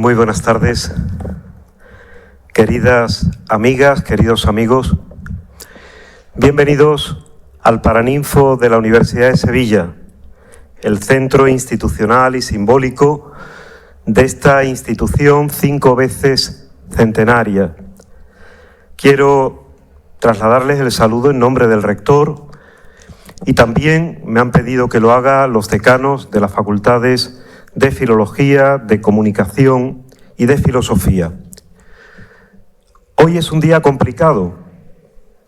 Muy buenas tardes, queridas amigas, queridos amigos. Bienvenidos al Paraninfo de la Universidad de Sevilla, el centro institucional y simbólico de esta institución 5 veces centenaria. Quiero trasladarles el saludo en nombre del rector y también me han pedido que lo haga los decanos de las facultades de Filología, de Comunicación y de Filosofía. Hoy es un día complicado,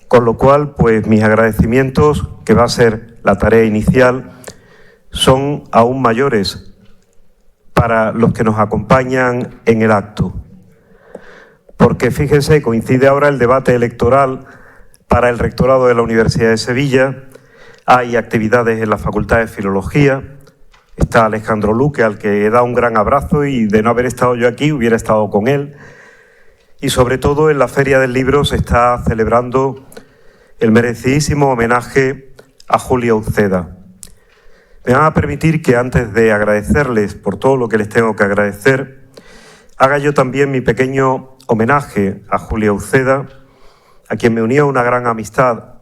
con lo cual, pues mis agradecimientos, que va a ser la tarea inicial, son aún mayores para los que nos acompañan en el acto. Porque fíjense, coincide ahora el debate electoral para el rectorado de la Universidad de Sevilla, hay actividades en la Facultad de Filología. Está Alejandro Luque, al que he dado un gran abrazo y de no haber estado yo aquí hubiera estado con él. Y sobre todo en la Feria del Libro se está celebrando el merecidísimo homenaje a Julia Uceda. Me van a permitir que antes de agradecerles por todo lo que les tengo que agradecer, haga yo también mi pequeño homenaje a Julia Uceda, a quien me unía una gran amistad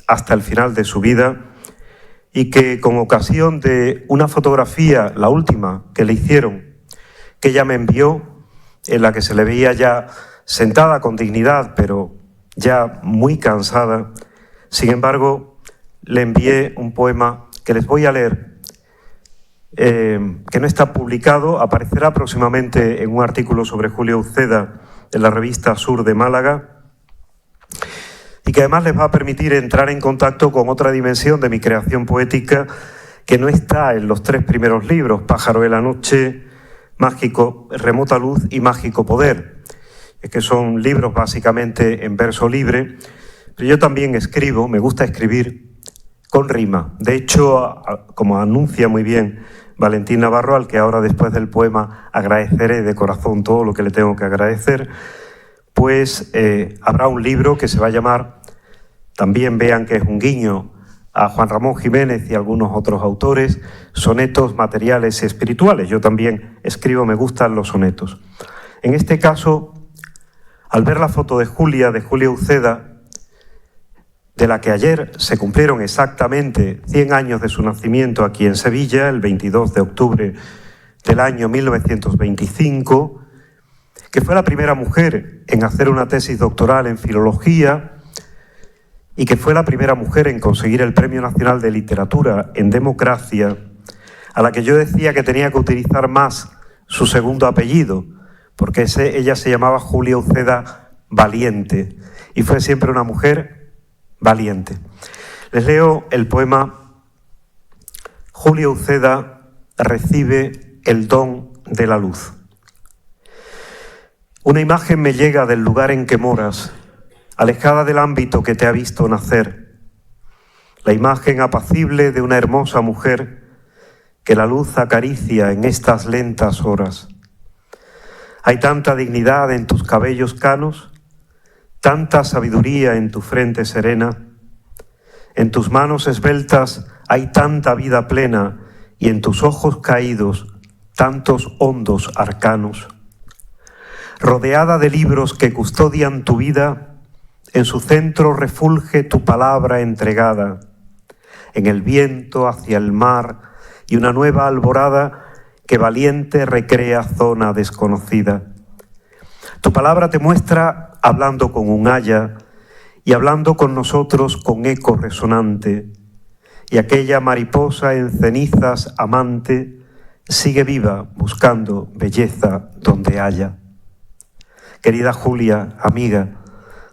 hasta el final de su vida, y que con ocasión de una fotografía, la última que le hicieron, que ella me envió, en la que se le veía ya sentada con dignidad, pero ya muy cansada, sin embargo, le envié un poema que les voy a leer, que no está publicado, aparecerá próximamente en un artículo sobre Julia Uceda en la revista Sur de Málaga, y que además les va a permitir entrar en contacto con otra dimensión de mi creación poética que no está en los 3 primeros libros, Pájaro de la noche, Mágico, Remota luz y Mágico poder, que son libros básicamente en verso libre, pero yo también escribo, me gusta escribir con rima. De hecho, como anuncia muy bien Valentín Navarro, al que ahora después del poema agradeceré de corazón todo lo que le tengo que agradecer, pues habrá un libro que se va a llamar, también vean que es un guiño a Juan Ramón Jiménez y algunos otros autores, Sonetos materiales y espirituales. Yo también escribo, me gustan los sonetos. En este caso, al ver la foto de Julia Uceda, de la que ayer se cumplieron exactamente 100 años de su nacimiento aquí en Sevilla, el 22 de octubre del año 1925, que fue la primera mujer en hacer una tesis doctoral en filología y que fue la primera mujer en conseguir el Premio Nacional de Literatura en Democracia, a la que yo decía que tenía que utilizar más su segundo apellido, porque ella se llamaba Julia Uceda Valiente, y fue siempre una mujer valiente. Les leo el poema Julia Uceda recibe el don de la luz. Una imagen me llega del lugar en que moras, alejada del ámbito que te ha visto nacer. La imagen apacible de una hermosa mujer que la luz acaricia en estas lentas horas. Hay tanta dignidad en tus cabellos canos, tanta sabiduría en tu frente serena. En tus manos esbeltas hay tanta vida plena y en tus ojos caídos tantos hondos arcanos. Rodeada de libros que custodian tu vida, en su centro refulge tu palabra entregada. En el viento hacia el mar y una nueva alborada que valiente recrea zona desconocida. Tu palabra te muestra hablando con un haya y hablando con nosotros con eco resonante. Y aquella mariposa en cenizas amante sigue viva buscando belleza donde haya. Querida Julia, amiga,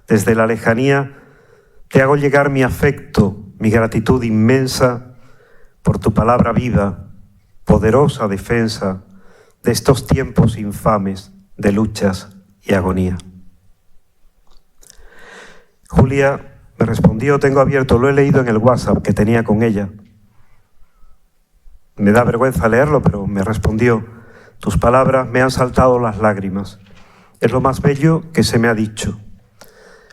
desde la lejanía te hago llegar mi afecto, mi gratitud inmensa por tu palabra viva, poderosa defensa de estos tiempos infames de luchas y agonía. Julia me respondió, tengo abierto, lo he leído en el WhatsApp que tenía con ella. Me da vergüenza leerlo, pero me respondió, tus palabras me han saltado las lágrimas. Es lo más bello que se me ha dicho.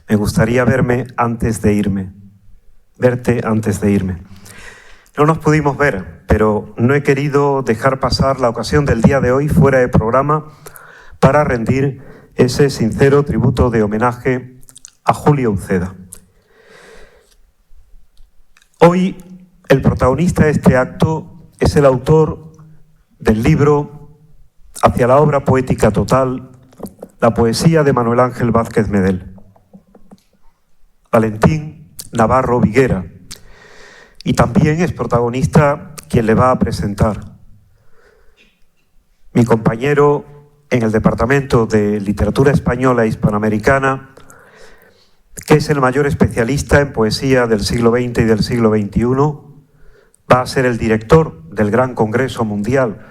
Me gustaría verte antes de irme. No nos pudimos ver, pero no he querido dejar pasar la ocasión del día de hoy fuera de programa para rendir ese sincero tributo de homenaje a Julio Uceda. Hoy el protagonista de este acto es el autor del libro Hacia la obra poética total, la poesía de Manuel Ángel Vázquez Medel, Valentín Navarro Viguera, y también es protagonista quien le va a presentar, mi compañero en el Departamento de Literatura Española e Hispanoamericana, que es el mayor especialista en poesía del siglo XX y del siglo XXI, va a ser el director del Gran Congreso Mundial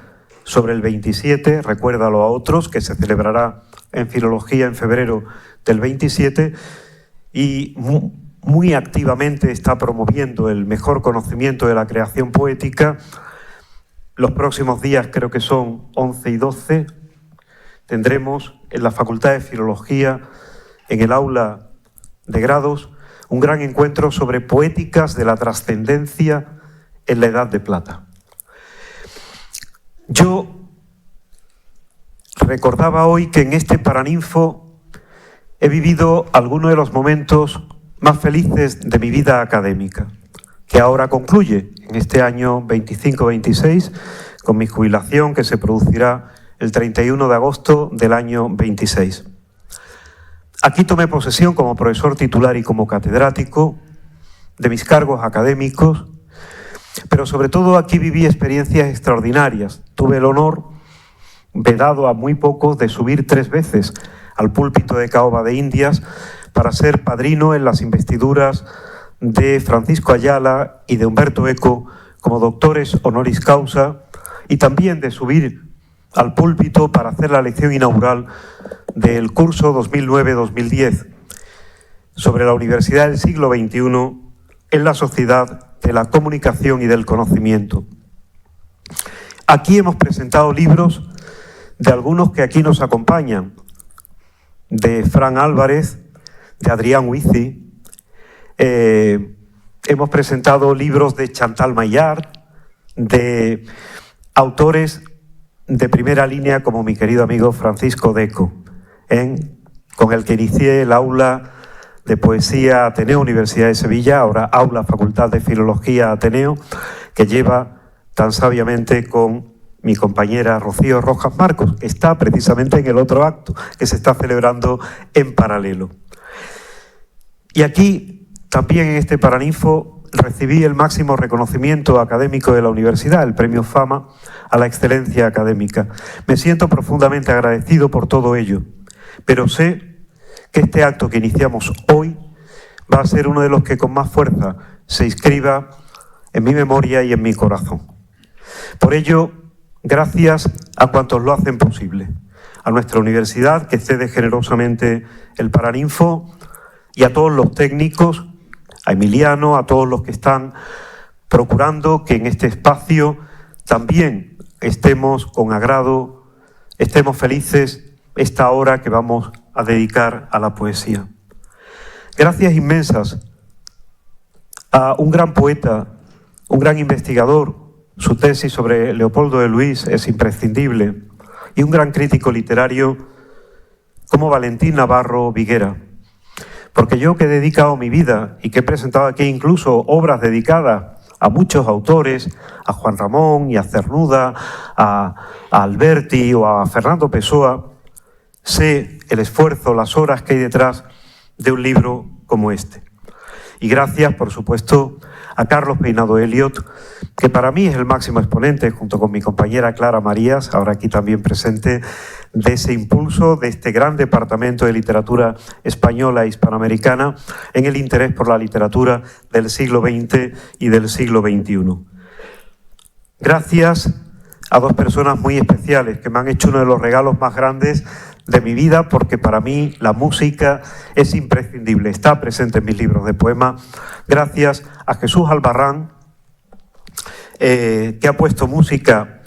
sobre el 27, recuérdalo a otros, que se celebrará en Filología en febrero del 27, y muy activamente está promoviendo el mejor conocimiento de la creación poética. Los próximos días, creo que son 11 y 12, tendremos en la Facultad de Filología, en el aula de grados, un gran encuentro sobre poéticas de la trascendencia en la Edad de Plata. Yo recordaba hoy que en este Paraninfo he vivido algunos de los momentos más felices de mi vida académica, que ahora concluye en este año 25-26 con mi jubilación, que se producirá el 31 de agosto del año 26. Aquí tomé posesión como profesor titular y como catedrático de mis cargos académicos, pero sobre todo aquí viví experiencias extraordinarias. Tuve el honor, vedado a muy pocos, de subir 3 veces al púlpito de Caoba de Indias para ser padrino en las investiduras de Francisco Ayala y de Humberto Eco como doctores honoris causa, y también de subir al púlpito para hacer la lección inaugural del curso 2009-2010 sobre la Universidad del siglo XXI en la sociedad de la comunicación y del conocimiento. Aquí hemos presentado libros de algunos que aquí nos acompañan, de Fran Álvarez, de Adrián Huici. Hemos presentado libros de Chantal Maillard, de autores de primera línea como mi querido amigo Francisco Deco, con el que inicié el aula de poesía Ateneo Universidad de Sevilla, ahora aula Facultad de Filología Ateneo, que lleva tan sabiamente con mi compañera Rocío Rojas Marcos, que está precisamente en el otro acto que se está celebrando en paralelo. Y aquí, también en este Paraninfo, recibí el máximo reconocimiento académico de la universidad, el Premio Fama a la excelencia académica. Me siento profundamente agradecido por todo ello, pero sé que este acto que iniciamos hoy va a ser uno de los que con más fuerza se inscriba en mi memoria y en mi corazón. Por ello, gracias a cuantos lo hacen posible, a nuestra universidad que cede generosamente el Paraninfo, y a todos los técnicos, a Emiliano, a todos los que están procurando que en este espacio también estemos con agrado, estemos felices esta hora que vamos a dedicar a la poesía. Gracias inmensas a un gran poeta, un gran investigador, su tesis sobre Leopoldo de Luis es imprescindible, y un gran crítico literario como Valentín Navarro Viguera. Porque yo, que he dedicado mi vida y que he presentado aquí incluso obras dedicadas a muchos autores, a Juan Ramón y a Cernuda, a Alberti o a Fernando Pessoa, sé el esfuerzo, las horas que hay detrás de un libro como este. Y gracias, por supuesto, a Carlos Peinado Elliot, que para mí es el máximo exponente, junto con mi compañera Clara Marías, ahora aquí también presente, de ese impulso de este gran departamento de literatura española e hispanoamericana en el interés por la literatura del siglo XX y del siglo XXI. Gracias a 2 personas muy especiales que me han hecho uno de los regalos más grandes de mi vida, porque para mí la música es imprescindible, está presente en mis libros de poema. Gracias a Jesús Albarrán, que ha puesto música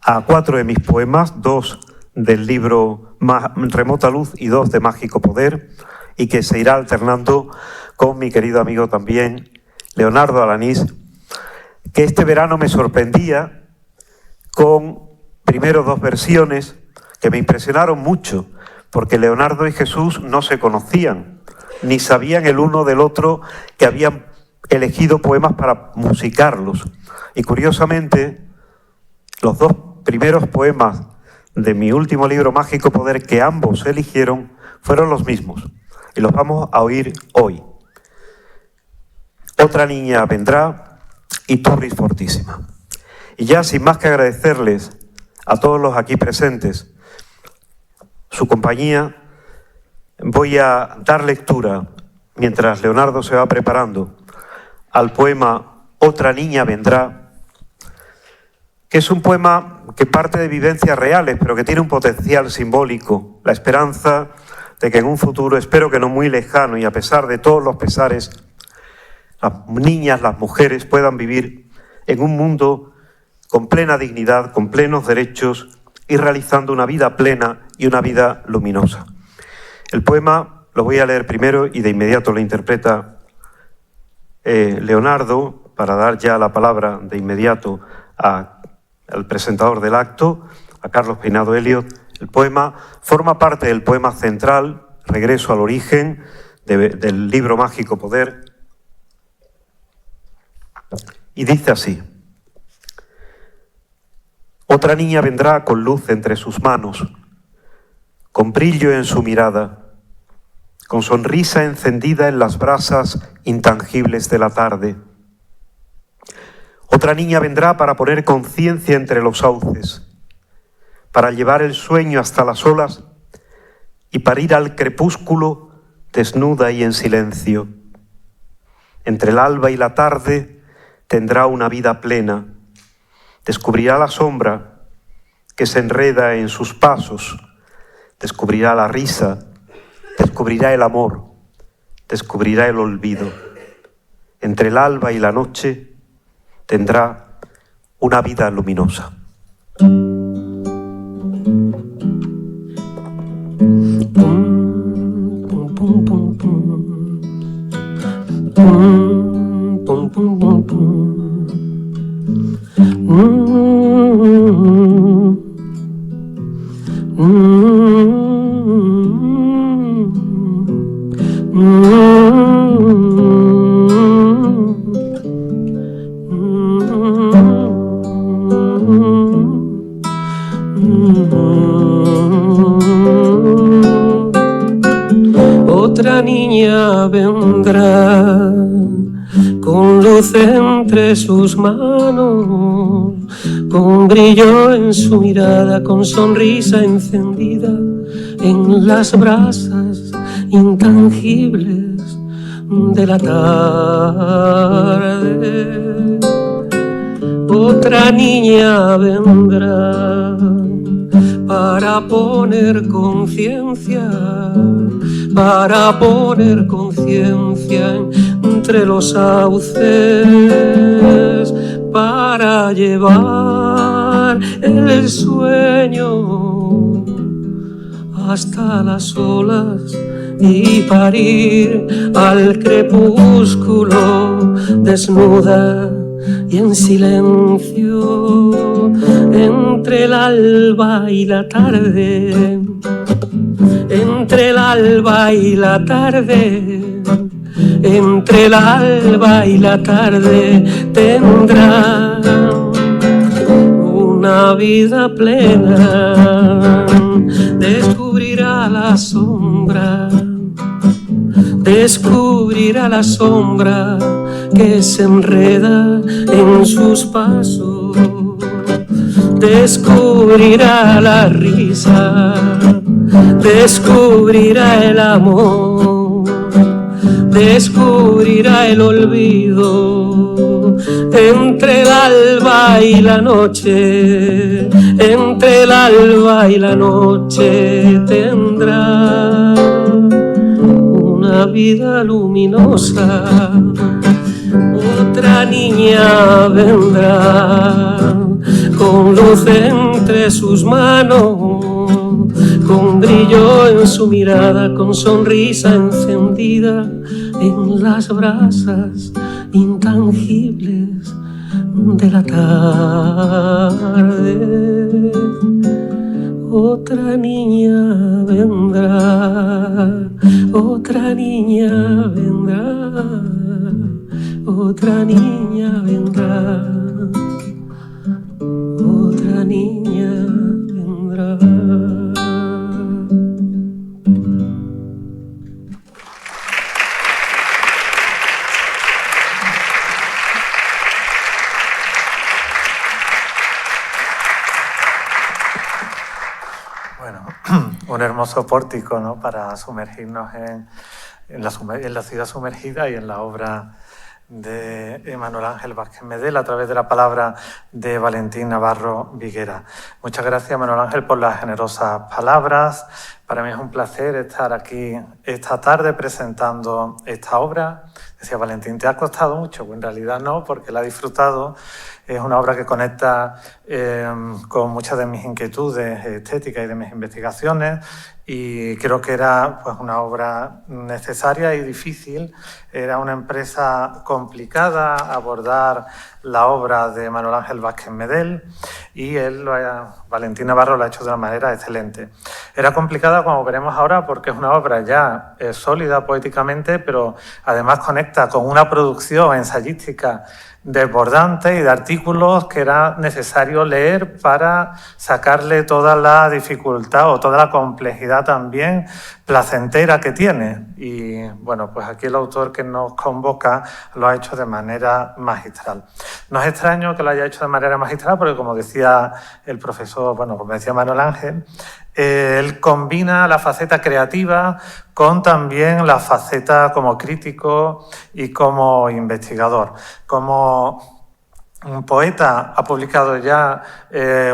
a 4 de mis poemas, 2 del libro Remota Luz y 2 de Mágico Poder, y que se irá alternando con mi querido amigo también, Leonardo Alanís, que este verano me sorprendía con primero 2 versiones que me impresionaron mucho, porque Leonardo y Jesús no se conocían, ni sabían el uno del otro que habían elegido poemas para musicarlos. Y curiosamente, los dos primeros poemas de mi último libro, Mágico Poder, que ambos eligieron, fueron los mismos. Y los vamos a oír hoy. Otra niña vendrá y Turris fortísima. Y ya sin más que agradecerles a todos los aquí presentes su compañía, voy a dar lectura, mientras Leonardo se va preparando, al poema Otra niña vendrá, que es un poema que parte de vivencias reales, pero que tiene un potencial simbólico, la esperanza de que en un futuro, espero que no muy lejano, y a pesar de todos los pesares, las niñas, las mujeres puedan vivir en un mundo con plena dignidad, con plenos derechos y realizando una vida plena y una vida luminosa. El poema lo voy a leer primero y de inmediato lo interpreta Leonardo, para dar ya la palabra de inmediato al presentador del acto, a Carlos Peinado Elliot. El poema forma parte del poema central, Regreso al origen, del libro Mágico Poder, y dice así: Otra niña vendrá con luz entre sus manos, con brillo en su mirada, con sonrisa encendida en las brasas intangibles de la tarde. Otra niña vendrá para poner conciencia entre los sauces, para llevar el sueño hasta las olas y para ir al crepúsculo desnuda y en silencio. Entre el alba y la tarde tendrá una vida plena, descubrirá la sombra que se enreda en sus pasos, descubrirá la risa, descubrirá el amor, descubrirá el olvido. Entre el alba y la noche tendrá una vida luminosa. Otra niña vendrá con luz entre sus manos, con brillo en su mirada, con sonrisa encendida en las brasas intangibles de la tarde. Otra niña vendrá para poner conciencia, entre los sauces, para llevar el sueño hasta las olas y parir al crepúsculo desnuda y en silencio. Entre el alba y la tarde, entre el alba y la tarde, entre el alba y la tarde tendrá una vida plena. Descubrirá la sombra, descubrirá la sombra que se enreda en sus pasos, descubrirá la risa, descubrirá el amor, descubrirá el olvido. Entre el alba y la noche, entre el alba y la noche tendrá una vida luminosa. Otra niña vendrá con luz entre sus manos, con brillo en su mirada, con sonrisa encendida en las brasas intangibles de la tarde. otra niña vendrá, otra niña vendrá, otra niña vendrá, otra niña vendrá. Un hermoso pórtico, ¿no?, para sumergirnos en la ciudad sumergida y en la obra de Manuel Ángel Vázquez Medel a través de la palabra de Valentín Navarro Viguera. Muchas gracias, Manuel Ángel, por las generosas palabras. Para mí es un placer estar aquí esta tarde presentando esta obra. Decía Valentín, ¿te ha costado mucho? Pues en realidad no, porque la he disfrutado. Es una obra que conecta con muchas de mis inquietudes estéticas y de mis investigaciones, y creo que era pues una obra necesaria y difícil. Era una empresa complicada abordar la obra de Manuel Ángel Vázquez Medel, y Valentín Navarro lo ha hecho de una manera excelente. Era complicada, como veremos ahora, porque es una obra ya sólida poéticamente, pero además conecta con una producción ensayística desbordante y de artículos que era necesario leer para sacarle toda la dificultad o toda la complejidad también placentera que tiene. Y bueno, pues aquí el autor que nos convoca lo ha hecho de manera magistral. No es extraño que lo haya hecho de manera magistral porque, como decía el profesor, como decía Manuel Ángel, él combina la faceta creativa con también la faceta como crítico y como investigador. Como un poeta ha publicado ya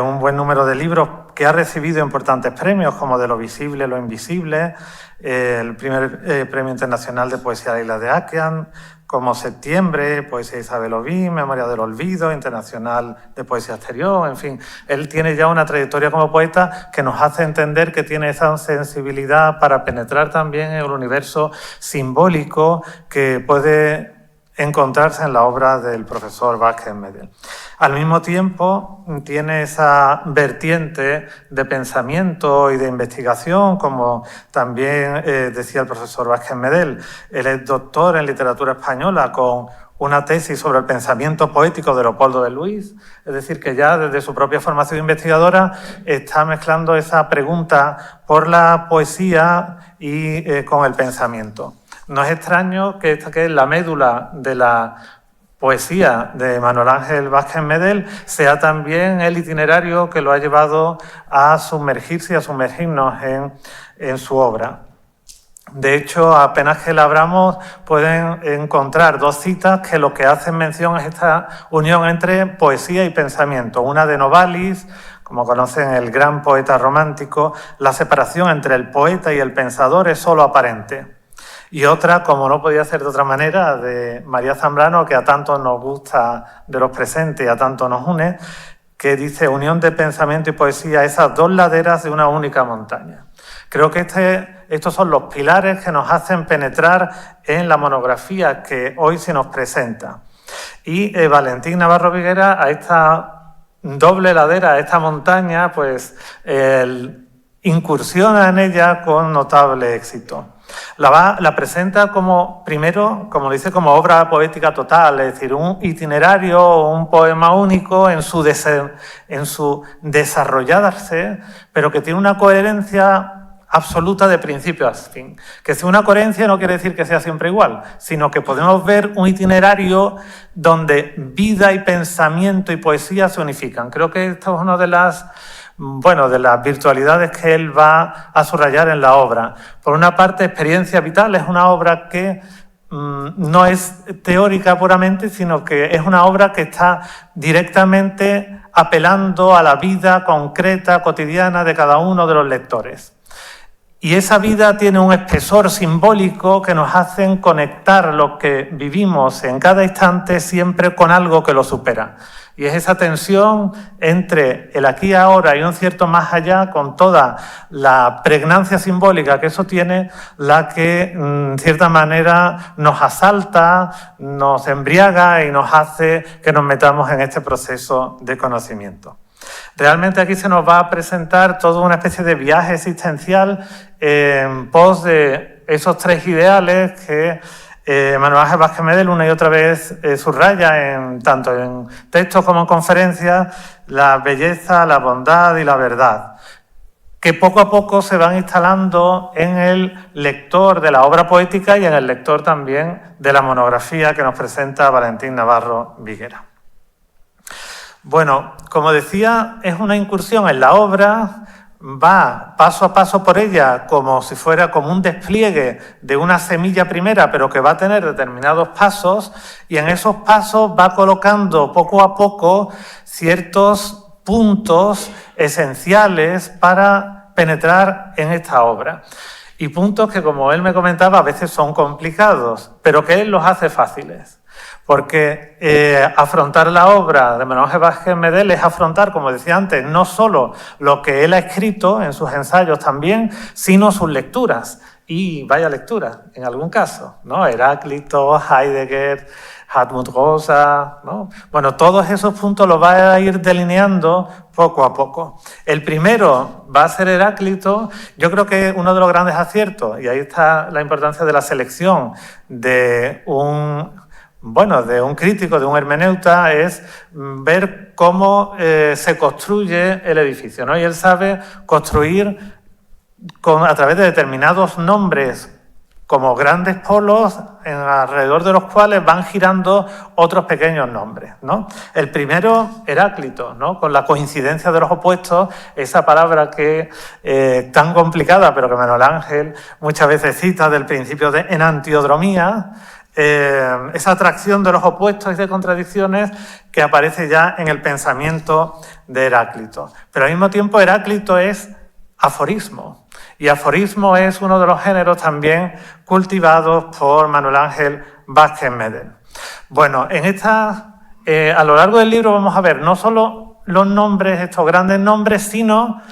un buen número de libros que ha recibido importantes premios, como De lo visible, lo invisible, el primer Premio Internacional de Poesía de la Isla de Aquean, como Septiembre, Poesía Isabel Oví, Memoria del Olvido, Internacional de Poesía Exterior, en fin. Él tiene ya una trayectoria como poeta que nos hace entender que tiene esa sensibilidad para penetrar también en el universo simbólico que puede encontrarse en la obra del profesor Vázquez Medel. Al mismo tiempo, tiene esa vertiente de pensamiento y de investigación, como también decía el profesor Vázquez Medel. Él es doctor en literatura española con una tesis sobre el pensamiento poético de Leopoldo de Luis, es decir, que ya desde su propia formación investigadora está mezclando esa pregunta por la poesía y con el pensamiento. No es extraño que esta, que es la médula de la poesía de Manuel Ángel Vázquez Medel, sea también el itinerario que lo ha llevado a sumergirse y a sumergirnos en su obra. De hecho, apenas que la abramos, pueden encontrar dos citas que lo que hacen mención es esta unión entre poesía y pensamiento. Una de Novalis, como conocen, el gran poeta romántico: la separación entre el poeta y el pensador es solo aparente. Y otra, como no podía ser de otra manera, de María Zambrano, que a tanto nos gusta de los presentes y a tanto nos une, que dice: unión de pensamiento y poesía, esas dos laderas de una única montaña. Creo que estos son los pilares que nos hacen penetrar en la monografía que hoy se nos presenta. Y Valentín Navarro Viguera, a esta doble ladera, a esta montaña, pues incursiona en ella con notable éxito. La presenta como, primero, como lo dice, como obra poética total, es decir, un itinerario o un poema único en su desarrollarse, pero que tiene una coherencia absoluta de principio a fin. Que sea una coherencia no quiere decir que sea siempre igual, sino que podemos ver un itinerario donde vida y pensamiento y poesía se unifican. Creo que esto es una de las virtualidades que él va a subrayar en la obra. Por una parte, Experiencia Vital es una obra que no es teórica puramente, sino que es una obra que está directamente apelando a la vida concreta, cotidiana de cada uno de los lectores. Y esa vida tiene un espesor simbólico que nos hacen conectar lo que vivimos en cada instante siempre con algo que lo supera. Y es esa tensión entre el aquí y ahora y un cierto más allá, con toda la pregnancia simbólica que eso tiene, la que, en cierta manera, nos asalta, nos embriaga y nos hace que nos metamos en este proceso de conocimiento. Realmente aquí se nos va a presentar toda una especie de viaje existencial en pos de esos tres ideales que Manuel Ángel Vázquez Medel una y otra vez subraya, tanto en textos como en conferencias, la belleza, la bondad y la verdad, que poco a poco se van instalando en el lector de la obra poética y en el lector también de la monografía que nos presenta Valentín Navarro Viguera. Bueno, como decía, es una incursión en la obra, va paso a paso por ella como si fuera como un despliegue de una semilla primera, pero que va a tener determinados pasos, y en esos pasos va colocando poco a poco ciertos puntos esenciales para penetrar en esta obra. Y puntos que, como él me comentaba, a veces son complicados, pero que él los hace fáciles. Porque afrontar la obra de Manuel Ángel Vázquez Medel es afrontar, como decía antes, no solo lo que él ha escrito en sus ensayos también, sino sus lecturas. Y vaya lecturas, en algún caso, ¿no? Heráclito, Heidegger, Hartmut Rosa, ¿no? Bueno, todos esos puntos los va a ir delineando poco a poco. El primero va a ser Heráclito. Yo creo que uno de los grandes aciertos, y ahí está la importancia de la selección de un crítico, de un hermeneuta, es ver cómo se construye el edificio, ¿no? Y él sabe construir a través de determinados nombres como grandes polos alrededor de los cuales van girando otros pequeños nombres, ¿no? El primero, Heráclito, ¿no? Con la coincidencia de los opuestos, esa palabra que tan complicada, pero que Manuel Ángel muchas veces cita del principio de enantiodromía, esa atracción de los opuestos y de contradicciones que aparece ya en el pensamiento de Heráclito. Pero al mismo tiempo Heráclito es aforismo, y aforismo es uno de los géneros también cultivados por Manuel Ángel Vázquez Medel. Bueno, a lo largo del libro vamos a ver no solo los nombres, estos grandes nombres, sino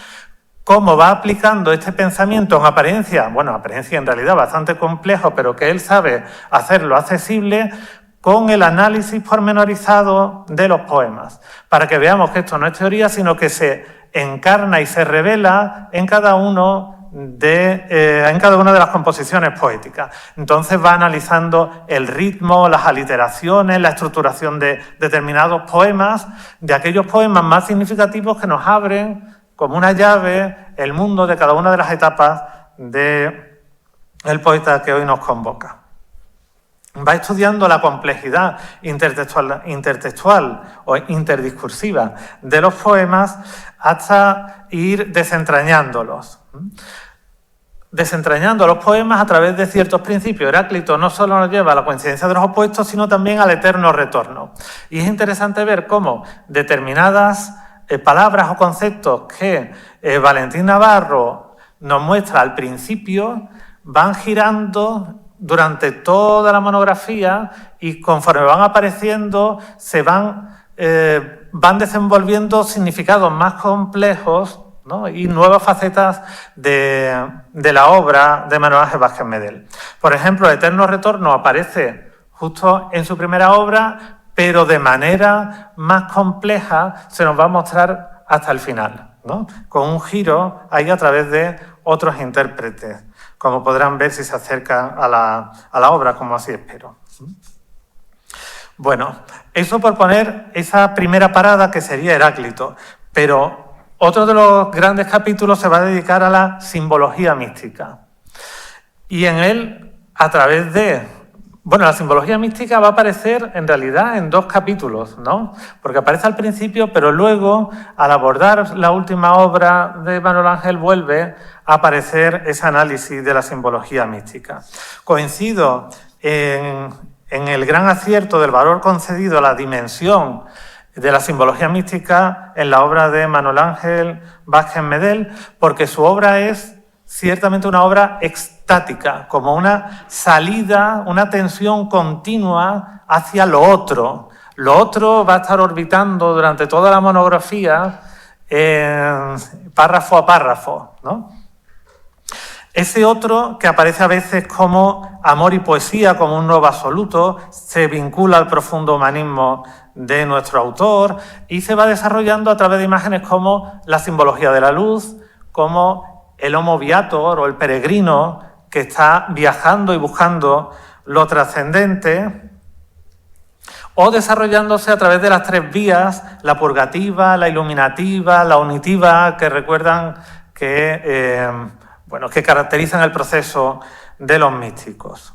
cómo va aplicando este pensamiento en apariencia en realidad bastante complejo, pero que él sabe hacerlo accesible, con el análisis pormenorizado de los poemas, para que veamos que esto no es teoría, sino que se encarna y se revela en cada una de las composiciones poéticas. Entonces va analizando el ritmo, las aliteraciones, la estructuración de determinados poemas, de aquellos poemas más significativos que nos abren como una llave el mundo de cada una de las etapas del poeta que hoy nos convoca. Va estudiando la complejidad intertextual o interdiscursiva de los poemas hasta ir desentrañándolos. Desentrañando los poemas a través de ciertos principios. Heráclito no solo nos lleva a la coincidencia de los opuestos, sino también al eterno retorno. Y es interesante ver cómo determinadas palabras o conceptos que Valentín Navarro nos muestra al principio van girando durante toda la monografía, y conforme van apareciendo se van desenvolviendo significados más complejos, ¿no? Y nuevas facetas de la obra de Manuel Ángel Vázquez Medel. Por ejemplo, el eterno retorno aparece justo en su primera obra, pero de manera más compleja se nos va a mostrar hasta el final, ¿no? Con un giro ahí a través de otros intérpretes, como podrán ver si se acercan a la obra, como así espero. Bueno, eso por poner esa primera parada que sería Heráclito, pero otro de los grandes capítulos se va a dedicar a la simbología mística. Y en él, a través de... la simbología mística va a aparecer en realidad en dos capítulos, ¿no? Porque aparece al principio, pero luego, al abordar la última obra de Manuel Ángel, vuelve a aparecer ese análisis de la simbología mística. Coincido en el gran acierto del valor concedido a la dimensión de la simbología mística en la obra de Manuel Ángel Vázquez Medel, porque su obra es ciertamente una obra extática, como una salida, una tensión continua hacia lo otro. Lo otro va a estar orbitando durante toda la monografía, párrafo a párrafo, ¿no? Ese otro, que aparece a veces como amor y poesía, como un nuevo absoluto, se vincula al profundo humanismo de nuestro autor y se va desarrollando a través de imágenes como la simbología de la luz, como el homo viator o el peregrino que está viajando y buscando lo trascendente, o desarrollándose a través de las tres vías, la purgativa, la iluminativa, la unitiva, que recuerdan que caracterizan el proceso de los místicos.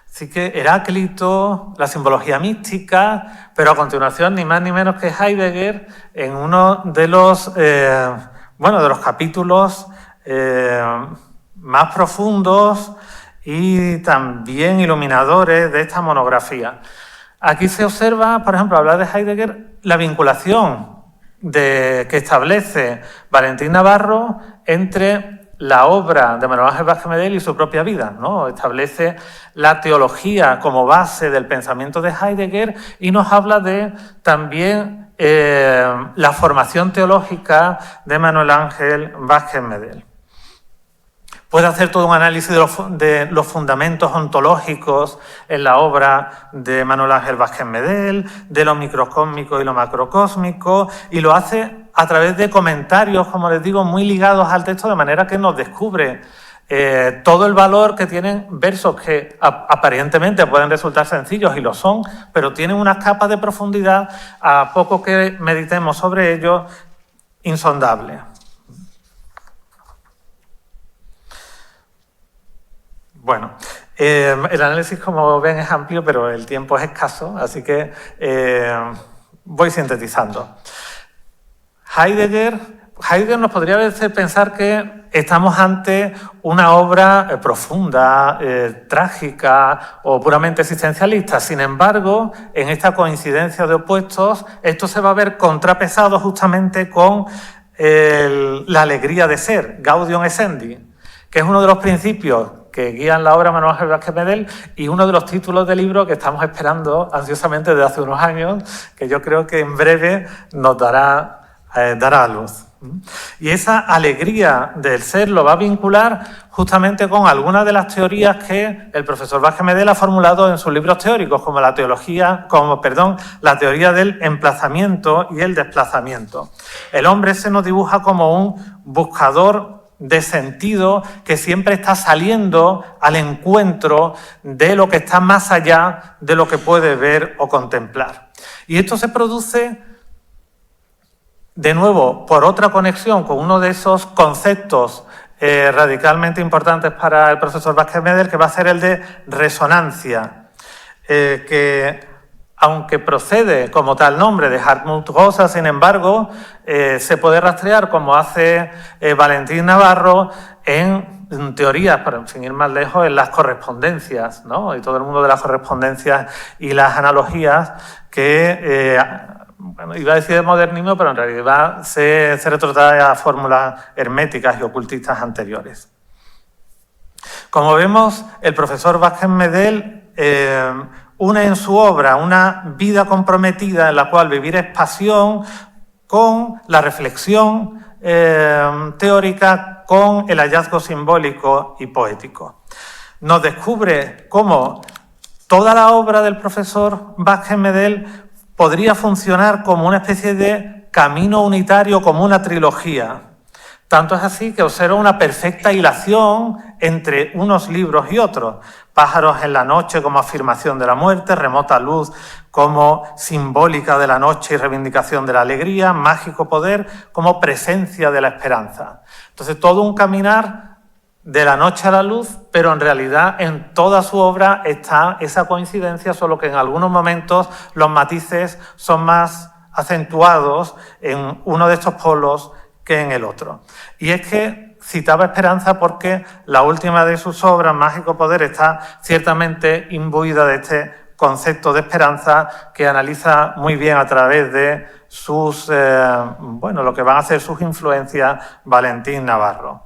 Así que Heráclito, la simbología mística, pero a continuación ni más ni menos que Heidegger en uno de los capítulos más profundos y también iluminadores de esta monografía. Aquí se observa, por ejemplo, hablar de Heidegger, la vinculación que establece Valentín Navarro entre la obra de Manuel Ángel Vázquez Medel y su propia vida, ¿no? Establece la teología como base del pensamiento de Heidegger y nos habla de también la formación teológica de Manuel Ángel Vázquez Medel. Puede hacer todo un análisis de los fundamentos ontológicos en la obra de Manuel Ángel Vázquez Medel, de lo microcósmico y lo macrocósmico, y lo hace a través de comentarios, como les digo, muy ligados al texto, de manera que nos descubre todo el valor que tienen versos que aparentemente pueden resultar sencillos, y lo son, pero tienen unas capas de profundidad, a poco que meditemos sobre ellos, insondables. Bueno, el análisis, como ven, es amplio, pero el tiempo es escaso, así que voy sintetizando. Heidegger nos podría hacer pensar que estamos ante una obra profunda, trágica o puramente existencialista. Sin embargo, en esta coincidencia de opuestos, esto se va a ver contrapesado justamente con la alegría de ser, Gaudium Essendi, que es uno de los principios que guían la obra Manuel Ángel Vázquez Medel y uno de los títulos del libro que estamos esperando ansiosamente desde hace unos años, que yo creo que en breve nos dará a luz. Y esa alegría del ser lo va a vincular justamente con algunas de las teorías que el profesor Vázquez Medel ha formulado en sus libros teóricos, como la teoría del emplazamiento y el desplazamiento. El hombre se nos dibuja como un buscador de sentido que siempre está saliendo al encuentro de lo que está más allá de lo que puede ver o contemplar. Y esto se produce, de nuevo, por otra conexión con uno de esos conceptos radicalmente importantes para el profesor Vázquez Medel, que va a ser el de resonancia, que aunque procede como tal nombre de Hartmut Rosa, sin embargo, se puede rastrear, como hace Valentín Navarro, en teorías, para sin ir más lejos, en las correspondencias, ¿no? Y todo el mundo de las correspondencias y las analogías que, iba a decir de modernismo, pero en realidad se retrotrae a fórmulas herméticas y ocultistas anteriores. Como vemos, el profesor Vázquez Medel une en su obra una vida comprometida en la cual vivir es pasión, con la reflexión teórica, con el hallazgo simbólico y poético. Nos descubre cómo toda la obra del profesor Vázquez Medel podría funcionar como una especie de camino unitario, como una trilogía. Tanto es así que observa una perfecta hilación entre unos libros y otros. Pájaros en la noche como afirmación de la muerte, Remota luz como simbólica de la noche y reivindicación de la alegría, Mágico poder como presencia de la esperanza. Entonces, todo un caminar de la noche a la luz, pero en realidad en toda su obra está esa coincidencia, solo que en algunos momentos los matices son más acentuados en uno de estos polos que en el otro. Y es que citaba esperanza porque la última de sus obras, Mágico poder, está ciertamente imbuida de este concepto de esperanza que analiza muy bien a través de sus, lo que van a ser sus influencias Valentín Navarro.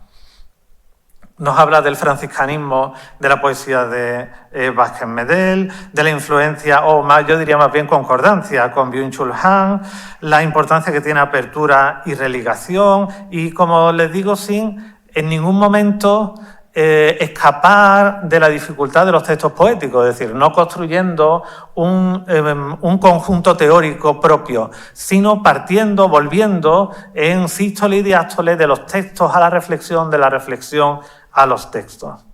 Nos habla del franciscanismo, de la poesía de Vázquez Medel, de la influencia, yo diría más bien concordancia, con Byung-Chul Han, la importancia que tiene apertura y religación, y como les digo, sin en ningún momento escapar de la dificultad de los textos poéticos, es decir, no construyendo un conjunto teórico propio, sino partiendo, volviendo en sístole y diástole de los textos a la reflexión, de la reflexión a los textos.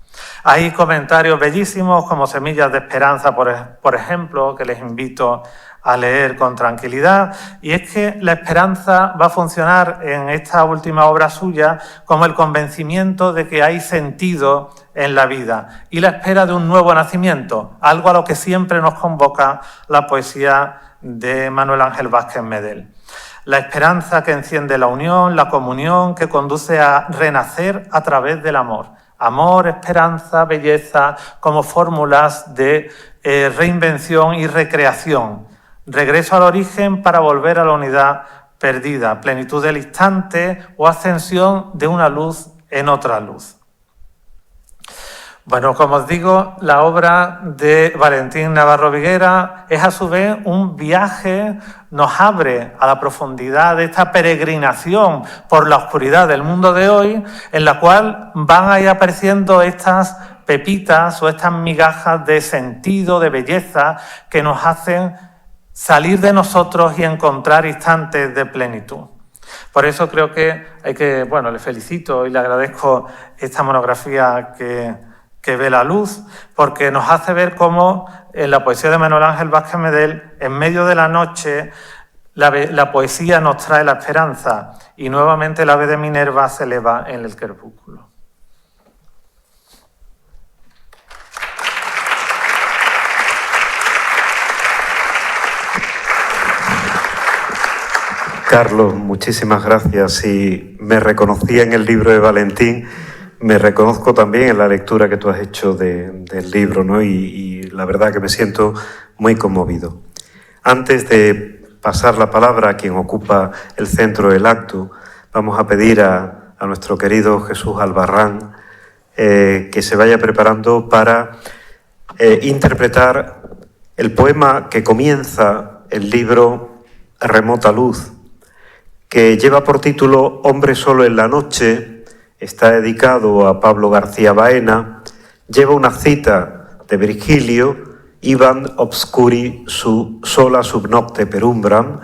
Hay comentarios bellísimos como Semillas de Esperanza, por ejemplo, que les invito a leer con tranquilidad, y es que la esperanza va a funcionar en esta última obra suya como el convencimiento de que hay sentido en la vida y la espera de un nuevo nacimiento, algo a lo que siempre nos convoca la poesía de Manuel Ángel Vázquez Medel. La esperanza que enciende la unión, la comunión, que conduce a renacer a través del amor. Amor, esperanza, belleza, como fórmulas de reinvención y recreación. Regreso al origen para volver a la unidad perdida, plenitud del instante o ascensión de una luz en otra luz. Bueno, como os digo, la obra de Valentín Navarro Viguera es a su vez un viaje, nos abre a la profundidad de esta peregrinación por la oscuridad del mundo de hoy, en la cual van a ir apareciendo estas pepitas o estas migajas de sentido, de belleza, que nos hacen salir de nosotros y encontrar instantes de plenitud. Por eso creo que le felicito y le agradezco esta monografía que ve la luz, porque nos hace ver cómo en la poesía de Manuel Ángel Vázquez Medel, en medio de la noche, la poesía nos trae la esperanza y nuevamente el ave de Minerva se eleva en el crepúsculo. Carlos, muchísimas gracias. Si me reconocí en el libro de Valentín, me reconozco también en la lectura que tú has hecho del libro, ¿no? Y la verdad que me siento muy conmovido. Antes de pasar la palabra a quien ocupa el centro del acto, vamos a pedir a nuestro querido Jesús Albarrán que se vaya preparando para interpretar el poema que comienza el libro Remota Luz, que lleva por título Hombre solo en la noche, está dedicado a Pablo García Baena, lleva una cita de Virgilio, Iban obscuri su sola sub nocte perumbram,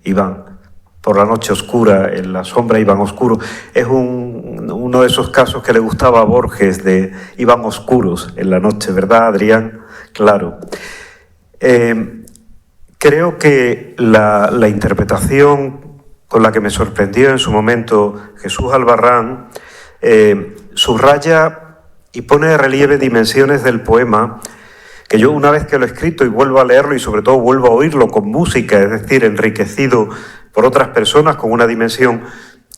Iban por la noche oscura, en la sombra iban oscuro. Es uno de esos casos que le gustaba a Borges, de iban oscuros en la noche, ¿verdad, Adrián? Claro. Creo que la interpretación con la que me sorprendió en su momento Jesús Albarrán subraya y pone de relieve dimensiones del poema que yo, una vez que lo he escrito y vuelvo a leerlo y sobre todo vuelvo a oírlo con música, es decir, enriquecido por otras personas con una dimensión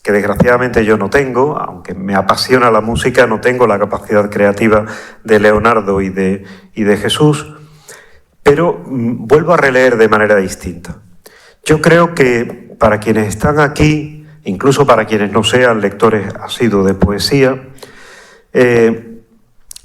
que desgraciadamente yo no tengo, aunque me apasiona la música, no tengo la capacidad creativa de Leonardo y de Jesús, pero vuelvo a releer de manera distinta. Yo creo que para quienes están aquí, incluso para quienes no sean lectores asiduos de poesía,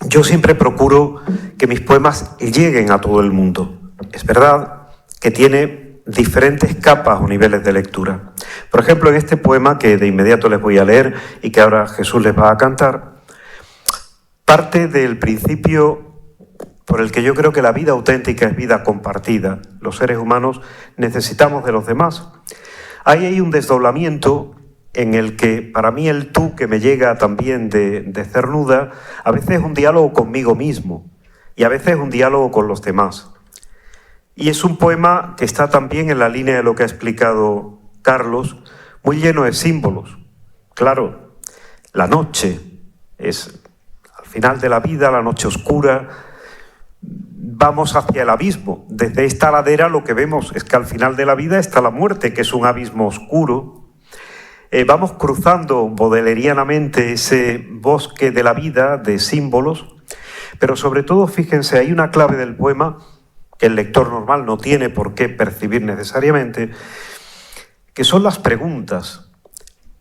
yo siempre procuro que mis poemas lleguen a todo el mundo. Es verdad que tiene diferentes capas o niveles de lectura. Por ejemplo, en este poema que de inmediato les voy a leer y que ahora Jesús les va a cantar, parte del principio por el que yo creo que la vida auténtica es vida compartida. Los seres humanos necesitamos de los demás. Ahí hay un desdoblamiento en el que para mí el tú que me llega también de Cernuda, a veces es un diálogo conmigo mismo y a veces es un diálogo con los demás. Y es un poema que está también en la línea de lo que ha explicado Carlos, muy lleno de símbolos. Claro, la noche es al final de la vida, la noche oscura, vamos hacia el abismo. Desde esta ladera lo que vemos es que al final de la vida está la muerte, que es un abismo oscuro. Vamos cruzando bodelerianamente ese bosque de la vida de símbolos, pero sobre todo, fíjense, hay una clave del poema que el lector normal no tiene por qué percibir necesariamente, que son las preguntas.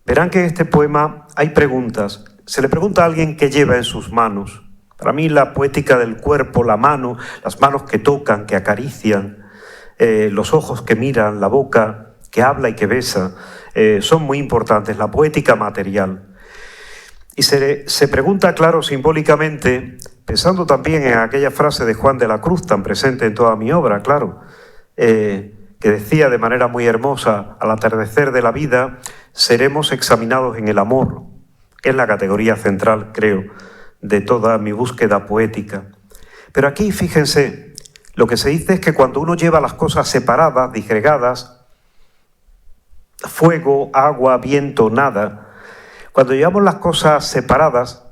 Verán que en este poema hay preguntas. Se le pregunta a alguien qué lleva en sus manos. Para mí la poética del cuerpo, la mano, las manos que tocan, que acarician, los ojos que miran, la boca que habla y que besa, son muy importantes, la poética material. Y se pregunta, claro, simbólicamente, pensando también en aquella frase de Juan de la Cruz, tan presente en toda mi obra, claro, que decía de manera muy hermosa: al atardecer de la vida seremos examinados en el amor, que es la categoría central, creo, de toda mi búsqueda poética. Pero aquí, fíjense, lo que se dice es que cuando uno lleva las cosas separadas, disgregadas, fuego, agua, viento, nada, cuando llevamos las cosas separadas,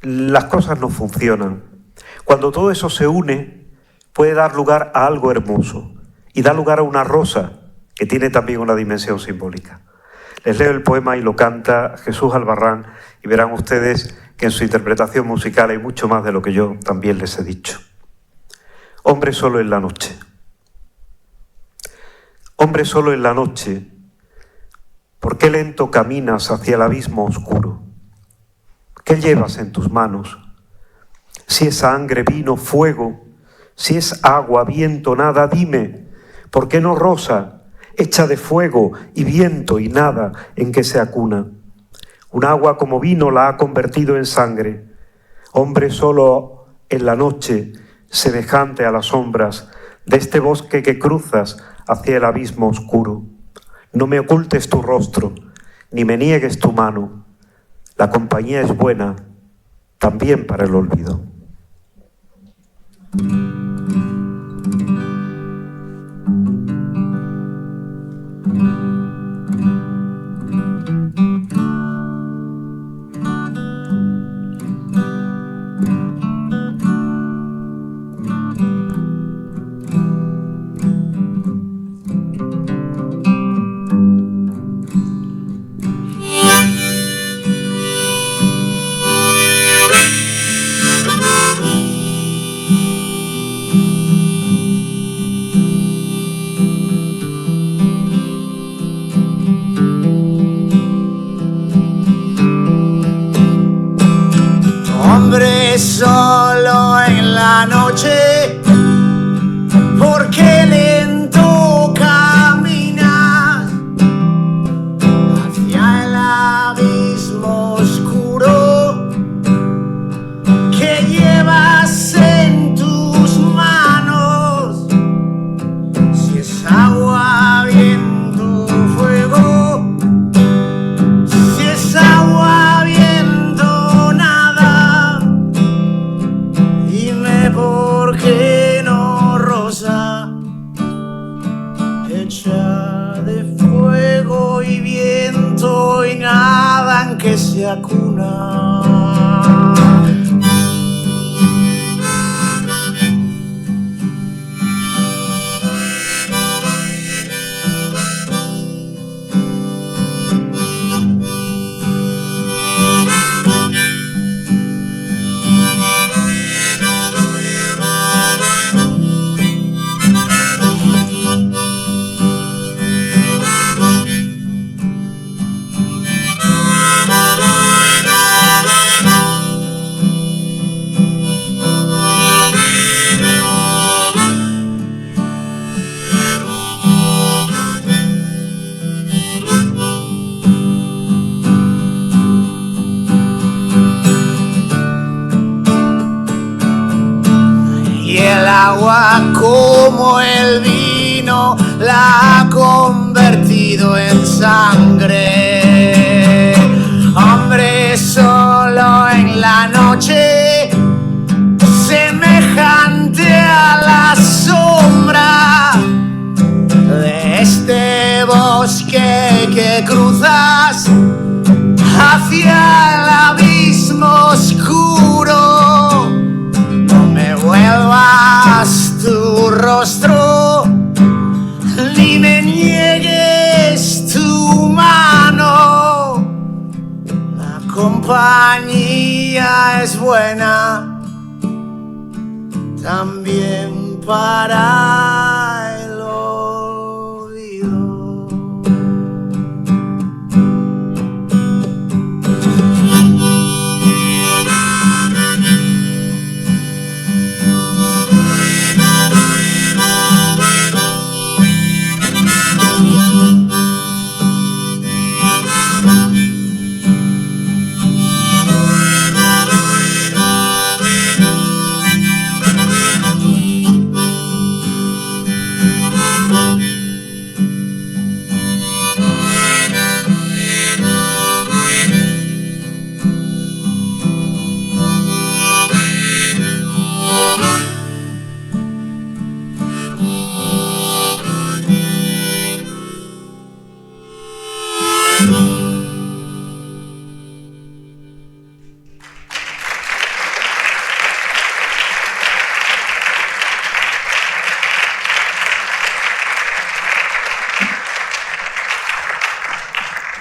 las cosas no funcionan. Cuando todo eso se une, puede dar lugar a algo hermoso y da lugar a una rosa que tiene también una dimensión simbólica. Les leo el poema y lo canta Jesús Albarrán y verán ustedes que en su interpretación musical hay mucho más de lo que yo también les he dicho. Hombre solo en la noche. Hombre solo en la noche, ¿por qué lento caminas hacia el abismo oscuro? ¿Qué llevas en tus manos? Si es sangre, vino, fuego, si es agua, viento, nada, dime, ¿por qué no rosa, hecha de fuego y viento y nada en que se acuna? Un agua como vino la ha convertido en sangre. Hombre solo en la noche, semejante a las sombras de este bosque que cruzas hacia el abismo oscuro. No me ocultes tu rostro, ni me niegues tu mano. La compañía es buena, también para el olvido. Solo en la noche, porque lento caminas hacia el abismo oscuro que llevas en tus manos. Si es agua, viento, fuego, si es agua, viento, nada, ¿por qué no rosa, hecha de fuego y viento y nada en que se acuna? Agua como el vino la ha convertido en sangre. Hombre solo en la noche, semejante a la sombra de este bosque que cruzas hacia el abismo oscuro. No me vuelvas tu rostro, ni me niegues tu mano. La compañía es buena, también para el olvido.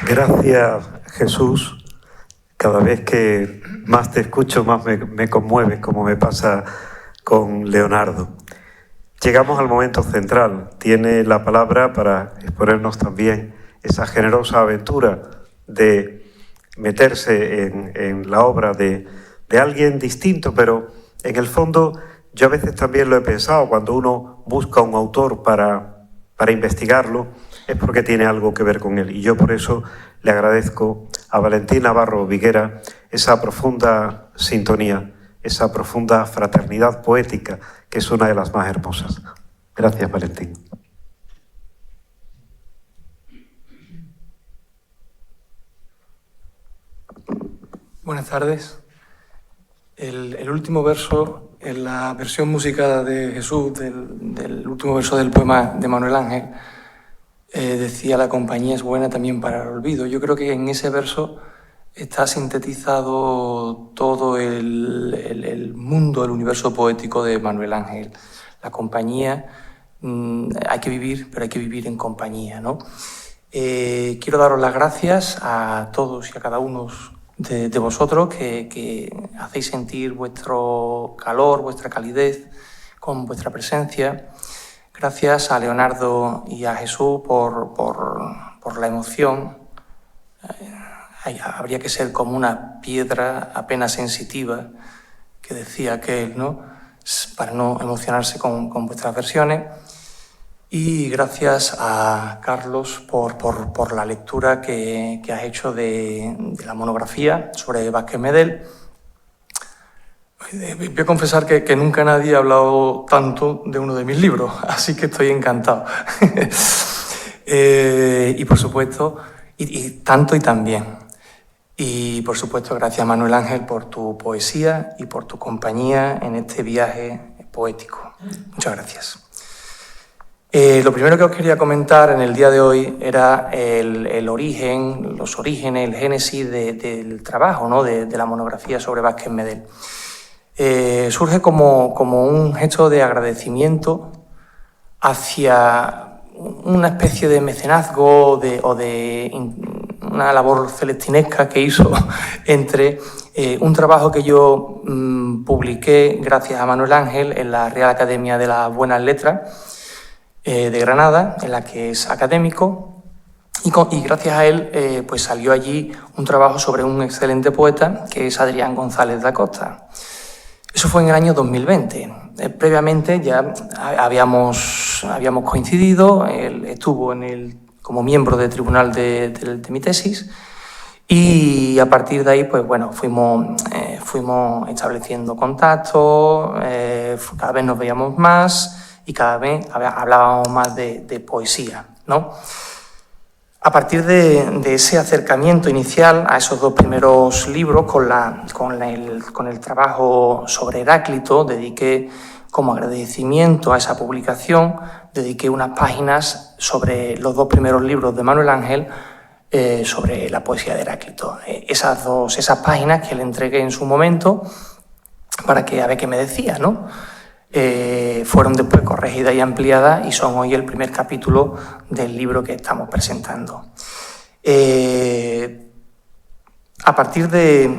Gracias, Jesús. Cada vez que más te escucho, más me conmueves, como me pasa con Leonardo. Llegamos al momento central. Tiene la palabra para exponernos también esa generosa aventura de meterse en la obra de alguien distinto, pero en el fondo yo a veces también lo he pensado, cuando uno busca un autor para investigarlo, es porque tiene algo que ver con él. Y yo por eso le agradezco a Valentín Navarro Viguera esa profunda sintonía, esa profunda fraternidad poética, que es una de las más hermosas. Gracias, Valentín. Buenas tardes. El último verso, en la versión musicada de Jesús, del último verso del poema de Manuel Ángel, decía: la compañía es buena también para el olvido. Yo creo que en ese verso está sintetizado todo el mundo, el universo poético de Manuel Ángel. La compañía, hay que vivir, pero hay que vivir en compañía, ¿no? Quiero daros las gracias a todos y a cada uno de vosotros que hacéis sentir vuestro calor, vuestra calidez con vuestra presencia. Gracias a Leonardo y a Jesús por la emoción. Habría que ser como una piedra apenas sensitiva, que decía aquel, ¿no?, para no emocionarse con vuestras versiones. Y gracias a Carlos por la lectura que has hecho de la monografía sobre Vázquez Medel. Voy a confesar que nunca nadie ha hablado tanto de uno de mis libros, así que estoy encantado. Y por supuesto, y tanto y también. Y por supuesto, gracias Manuel Ángel por tu poesía y por tu compañía en este viaje poético. Muchas gracias. Lo primero que os quería comentar en el día de hoy era el origen, los orígenes, el génesis del trabajo, ¿no?, de la monografía sobre Vázquez Medel. Surge como un gesto de agradecimiento hacia una especie de mecenazgo o de una labor celestinesca que hizo entre un trabajo que yo publiqué gracias a Manuel Ángel en la Real Academia de las Buenas Letras de Granada, en la que es académico, y gracias a él pues salió allí un trabajo sobre un excelente poeta que es Adrián González da Costa. Eso fue en el año 2020. Previamente ya habíamos coincidido, él estuvo como miembro del tribunal de mi tesis, y a partir de ahí pues bueno, fuimos estableciendo contactos, cada vez nos veíamos más y cada vez hablábamos más de poesía, ¿no? A partir de ese acercamiento inicial a esos dos primeros libros, con el trabajo sobre Heráclito, dediqué, como agradecimiento a esa publicación, dediqué unas páginas sobre los dos primeros libros de Manuel Ángel, sobre la poesía de Heráclito. Esas páginas que le entregué en su momento para que a ver qué me decía, ¿no? Fueron después corregidas y ampliadas y son hoy el primer capítulo del libro que estamos presentando. A partir de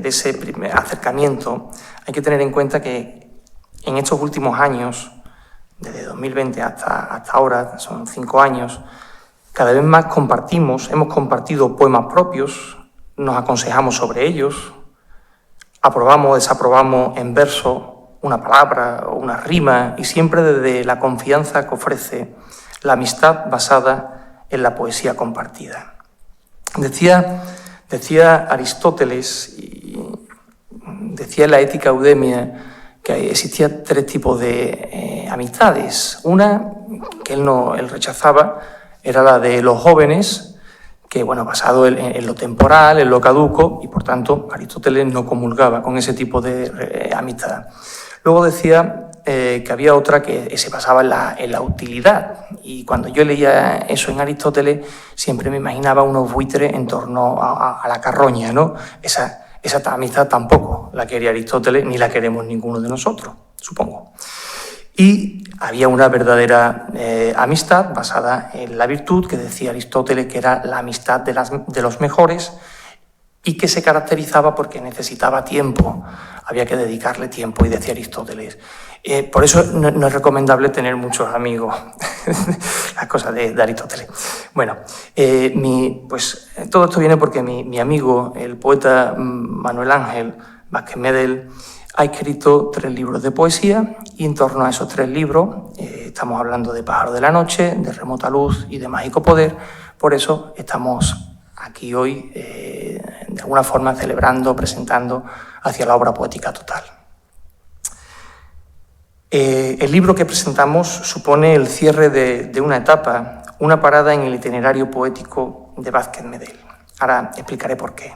ese primer acercamiento, hay que tener en cuenta que en estos últimos años, desde 2020 hasta ahora, son 5 años, cada vez más hemos compartido poemas propios, nos aconsejamos sobre ellos, aprobamos o desaprobamos en verso una palabra o una rima, y siempre desde la confianza que ofrece la amistad basada en la poesía compartida. Decía Aristóteles, y decía en la Ética Eudemia, que existían 3 tipos de amistades. Una, que él rechazaba, era la de los jóvenes, que, bueno, basado en lo temporal, en lo caduco, y por tanto Aristóteles no comulgaba con ese tipo de amistad. Luego decía que había otra que se basaba en la utilidad. Y cuando yo leía eso en Aristóteles, siempre me imaginaba unos buitres en torno a la carroña, ¿no? Esa amistad tampoco la quería Aristóteles, ni la queremos ninguno de nosotros, supongo. Y había una verdadera amistad basada en la virtud, que decía Aristóteles que era la amistad de los mejores, y que se caracterizaba porque necesitaba tiempo, había que dedicarle tiempo, y decía Aristóteles. Por eso no es recomendable tener muchos amigos, las cosas de Aristóteles. Bueno, pues todo esto viene porque mi amigo, el poeta Manuel Ángel Vázquez Medel, ha escrito 3 libros de poesía, y en torno a esos 3 libros, estamos hablando de Pájaro de la Noche, de Remota Luz y de Mágico Poder. Por eso estamos aquí hoy, de alguna forma, celebrando, presentando hacia la obra poética total. El libro que presentamos supone el cierre de una etapa, una parada en el itinerario poético de Vázquez Medel. Ahora explicaré por qué.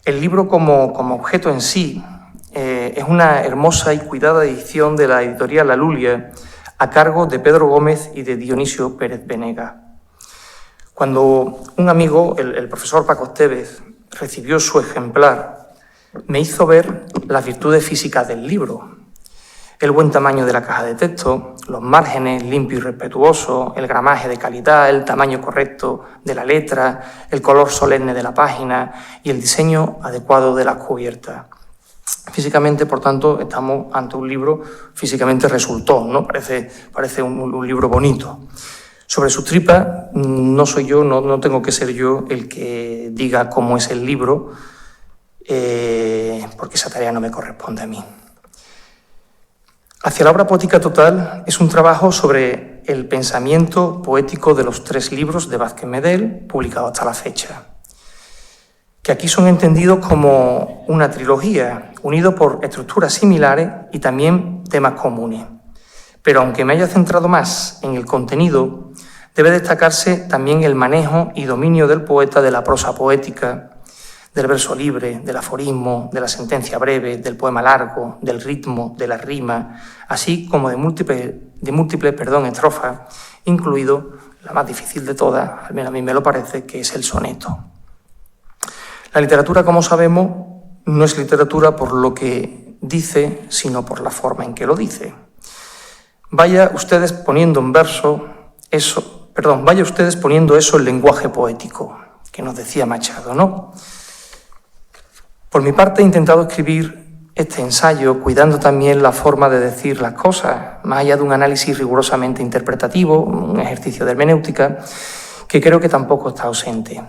El libro como objeto en sí es una hermosa y cuidada edición de la editorial La Lulia, a cargo de Pedro Gómez y de Dionisio Pérez Venega. Cuando un amigo, el profesor Paco Estévez, recibió su ejemplar, me hizo ver las virtudes físicas del libro: el buen tamaño de la caja de texto, los márgenes limpio y respetuoso, el gramaje de calidad, el tamaño correcto de la letra, el color solemne de la página y el diseño adecuado de las cubiertas. Físicamente, por tanto, estamos ante un libro físicamente resultón, ¿no? Parece un libro bonito. Sobre sus tripas no soy yo, no tengo que ser yo el que diga cómo es el libro, porque esa tarea no me corresponde a mí. Hacia la obra poética total es un trabajo sobre el pensamiento poético de los 3 libros de Vázquez Medel, publicados hasta la fecha, que aquí son entendidos como una trilogía, unidos por estructuras similares y también temas comunes. Pero aunque me haya centrado más en el contenido, debe destacarse también el manejo y dominio del poeta de la prosa poética, del verso libre, del aforismo, de la sentencia breve, del poema largo, del ritmo, de la rima, así como de múltiples estrofas, incluido la más difícil de todas, al menos a mí me lo parece, que es el soneto. La literatura, como sabemos, no es literatura por lo que dice, sino por la forma en que lo dice. Vaya ustedes poniendo eso en lenguaje poético, que nos decía Machado, ¿no? Por mi parte, he intentado escribir este ensayo cuidando también la forma de decir las cosas, más allá de un análisis rigurosamente interpretativo, un ejercicio de hermenéutica, que creo que tampoco está ausente.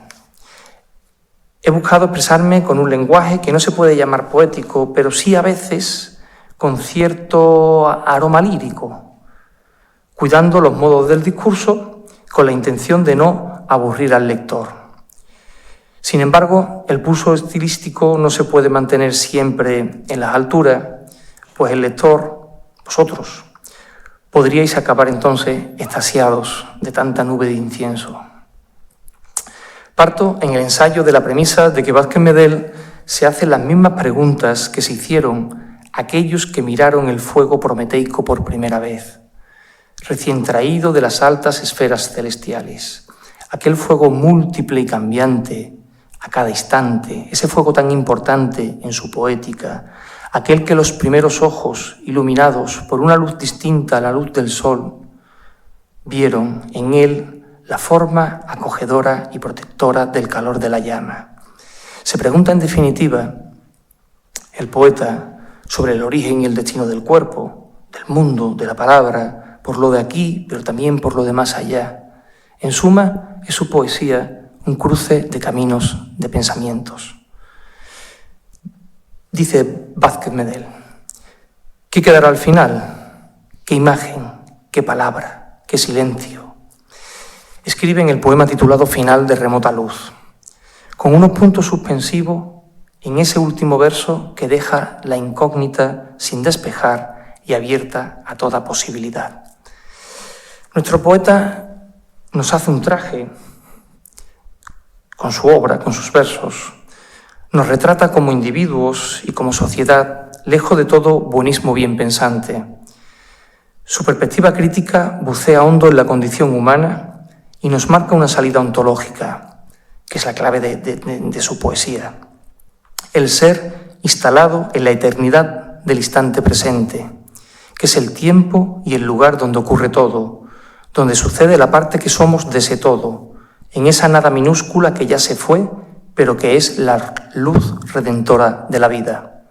He buscado expresarme con un lenguaje que no se puede llamar poético, pero sí a veces con cierto aroma lírico, cuidando los modos del discurso con la intención de no aburrir al lector. Sin embargo, el pulso estilístico no se puede mantener siempre en las alturas, pues el lector, vosotros, podríais acabar entonces extasiados de tanta nube de incienso. Parto en el ensayo de la premisa de que Vázquez Medel se hace las mismas preguntas que se hicieron aquellos que miraron el fuego prometeico por primera vez, recién traído de las altas esferas celestiales. Aquel fuego múltiple y cambiante a cada instante, ese fuego tan importante en su poética, aquel que los primeros ojos, iluminados por una luz distinta a la luz del sol, vieron en él la forma acogedora y protectora del calor de la llama. Se pregunta, en definitiva, el poeta sobre el origen y el destino del cuerpo, del mundo, de la palabra, por lo de aquí, pero también por lo de más allá. En suma, es su poesía un cruce de caminos, de pensamientos. Dice Vázquez Medel: ¿qué quedará al final? ¿Qué imagen? ¿Qué palabra? ¿Qué silencio? Escribe en el poema titulado Final de Remota Luz, con unos puntos suspensivos en ese último verso que deja la incógnita sin despejar y abierta a toda posibilidad. Nuestro poeta nos hace un traje con su obra, con sus versos. Nos retrata como individuos y como sociedad, lejos de todo buenismo bien pensante. Su perspectiva crítica bucea hondo en la condición humana y nos marca una salida ontológica, que es la clave de su poesía. El ser instalado en la eternidad del instante presente, que es el tiempo y el lugar donde ocurre todo, donde sucede la parte que somos de ese todo, en esa nada minúscula que ya se fue, pero que es la luz redentora de la vida.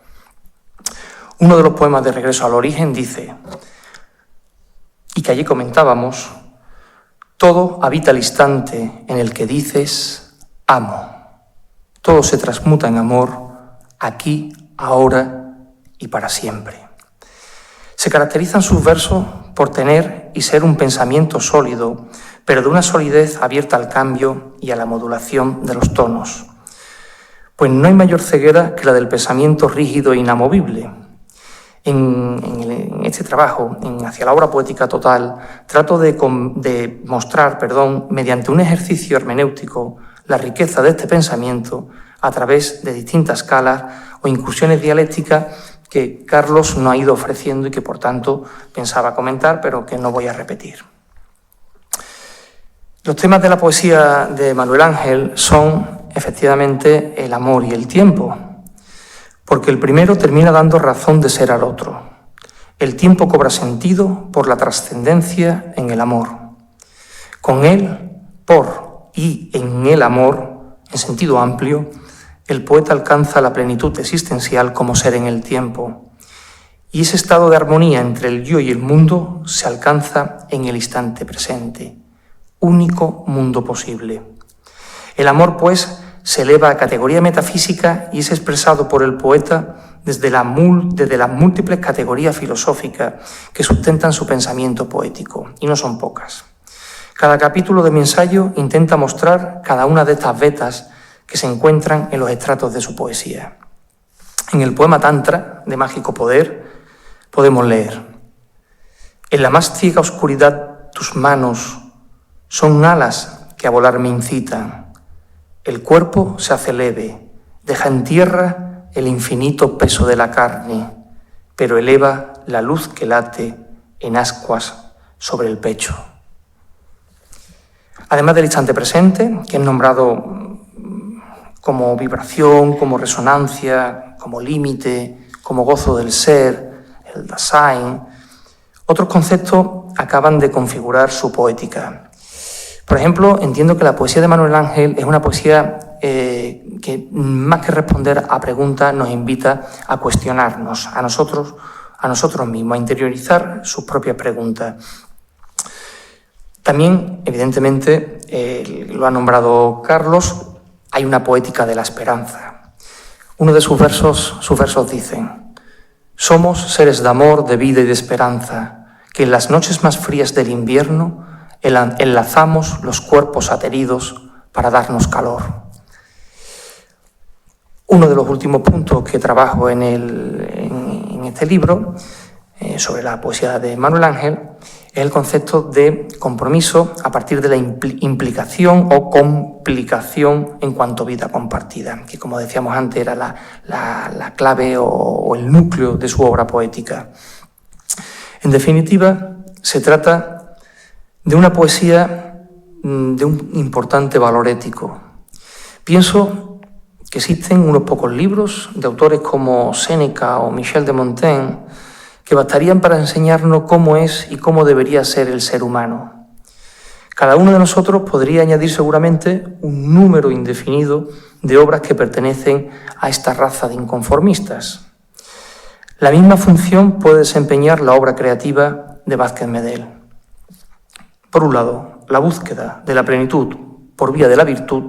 Uno de los poemas de Regreso al Origen dice, y que allí comentábamos, todo habita el instante en el que dices amo. Todo se transmuta en amor, aquí, ahora y para siempre. Se caracterizan sus versos por tener y ser un pensamiento sólido, pero de una solidez abierta al cambio y a la modulación de los tonos. Pues no hay mayor ceguera que la del pensamiento rígido e inamovible. En este trabajo, Hacia la obra poética total, trato de mostrar, mediante un ejercicio hermenéutico, la riqueza de este pensamiento a través de distintas escalas o incursiones dialécticas que Carlos nos ha ido ofreciendo y que, por tanto, pensaba comentar, pero que no voy a repetir. Los temas de la poesía de Manuel Ángel son, efectivamente, el amor y el tiempo, porque el primero termina dando razón de ser al otro. El tiempo cobra sentido por la trascendencia en el amor. Con él, por y en el amor, en sentido amplio, el poeta alcanza la plenitud existencial como ser en el tiempo. Y ese estado de armonía entre el yo y el mundo se alcanza en el instante presente, único mundo posible. El amor, pues, se eleva a categoría metafísica y es expresado por el poeta desde las múltiples categorías filosóficas que sustentan su pensamiento poético, y no son pocas. Cada capítulo de mi ensayo intenta mostrar cada una de estas vetas que se encuentran en los estratos de su poesía. En el poema Tantra, de Mágico Poder, podemos leer: en la más ciega oscuridad tus manos son alas que a volar me incitan. El cuerpo se hace leve, deja en tierra el infinito peso de la carne, pero eleva la luz que late en ascuas sobre el pecho. Además del instante presente, que es nombrado como vibración, como resonancia, como límite, como gozo del ser, el Dasein, otros conceptos acaban de configurar su poética. Por ejemplo, entiendo que la poesía de Manuel Ángel es una poesía que, más que responder a preguntas, nos invita a cuestionarnos a nosotros mismos, a interiorizar sus propias preguntas. También, evidentemente, lo ha nombrado Carlos, hay una poética de la esperanza. Uno de sus versos dicen: somos seres de amor, de vida y de esperanza, que en las noches más frías del invierno enlazamos los cuerpos ateridos para darnos calor. Uno de los últimos puntos que trabajo en este libro, sobre la poesía de Manuel Ángel, es el concepto de compromiso a partir de la implicación o complicación en cuanto a vida compartida, que, como decíamos antes, era la clave o el núcleo de su obra poética. En definitiva, se trata de una poesía de un importante valor ético. Pienso que existen unos pocos libros de autores como Séneca o Michel de Montaigne que bastarían para enseñarnos cómo es y cómo debería ser el ser humano. Cada uno de nosotros podría añadir seguramente un número indefinido de obras que pertenecen a esta raza de inconformistas. La misma función puede desempeñar la obra creativa de Vázquez Medel. Por un lado, la búsqueda de la plenitud por vía de la virtud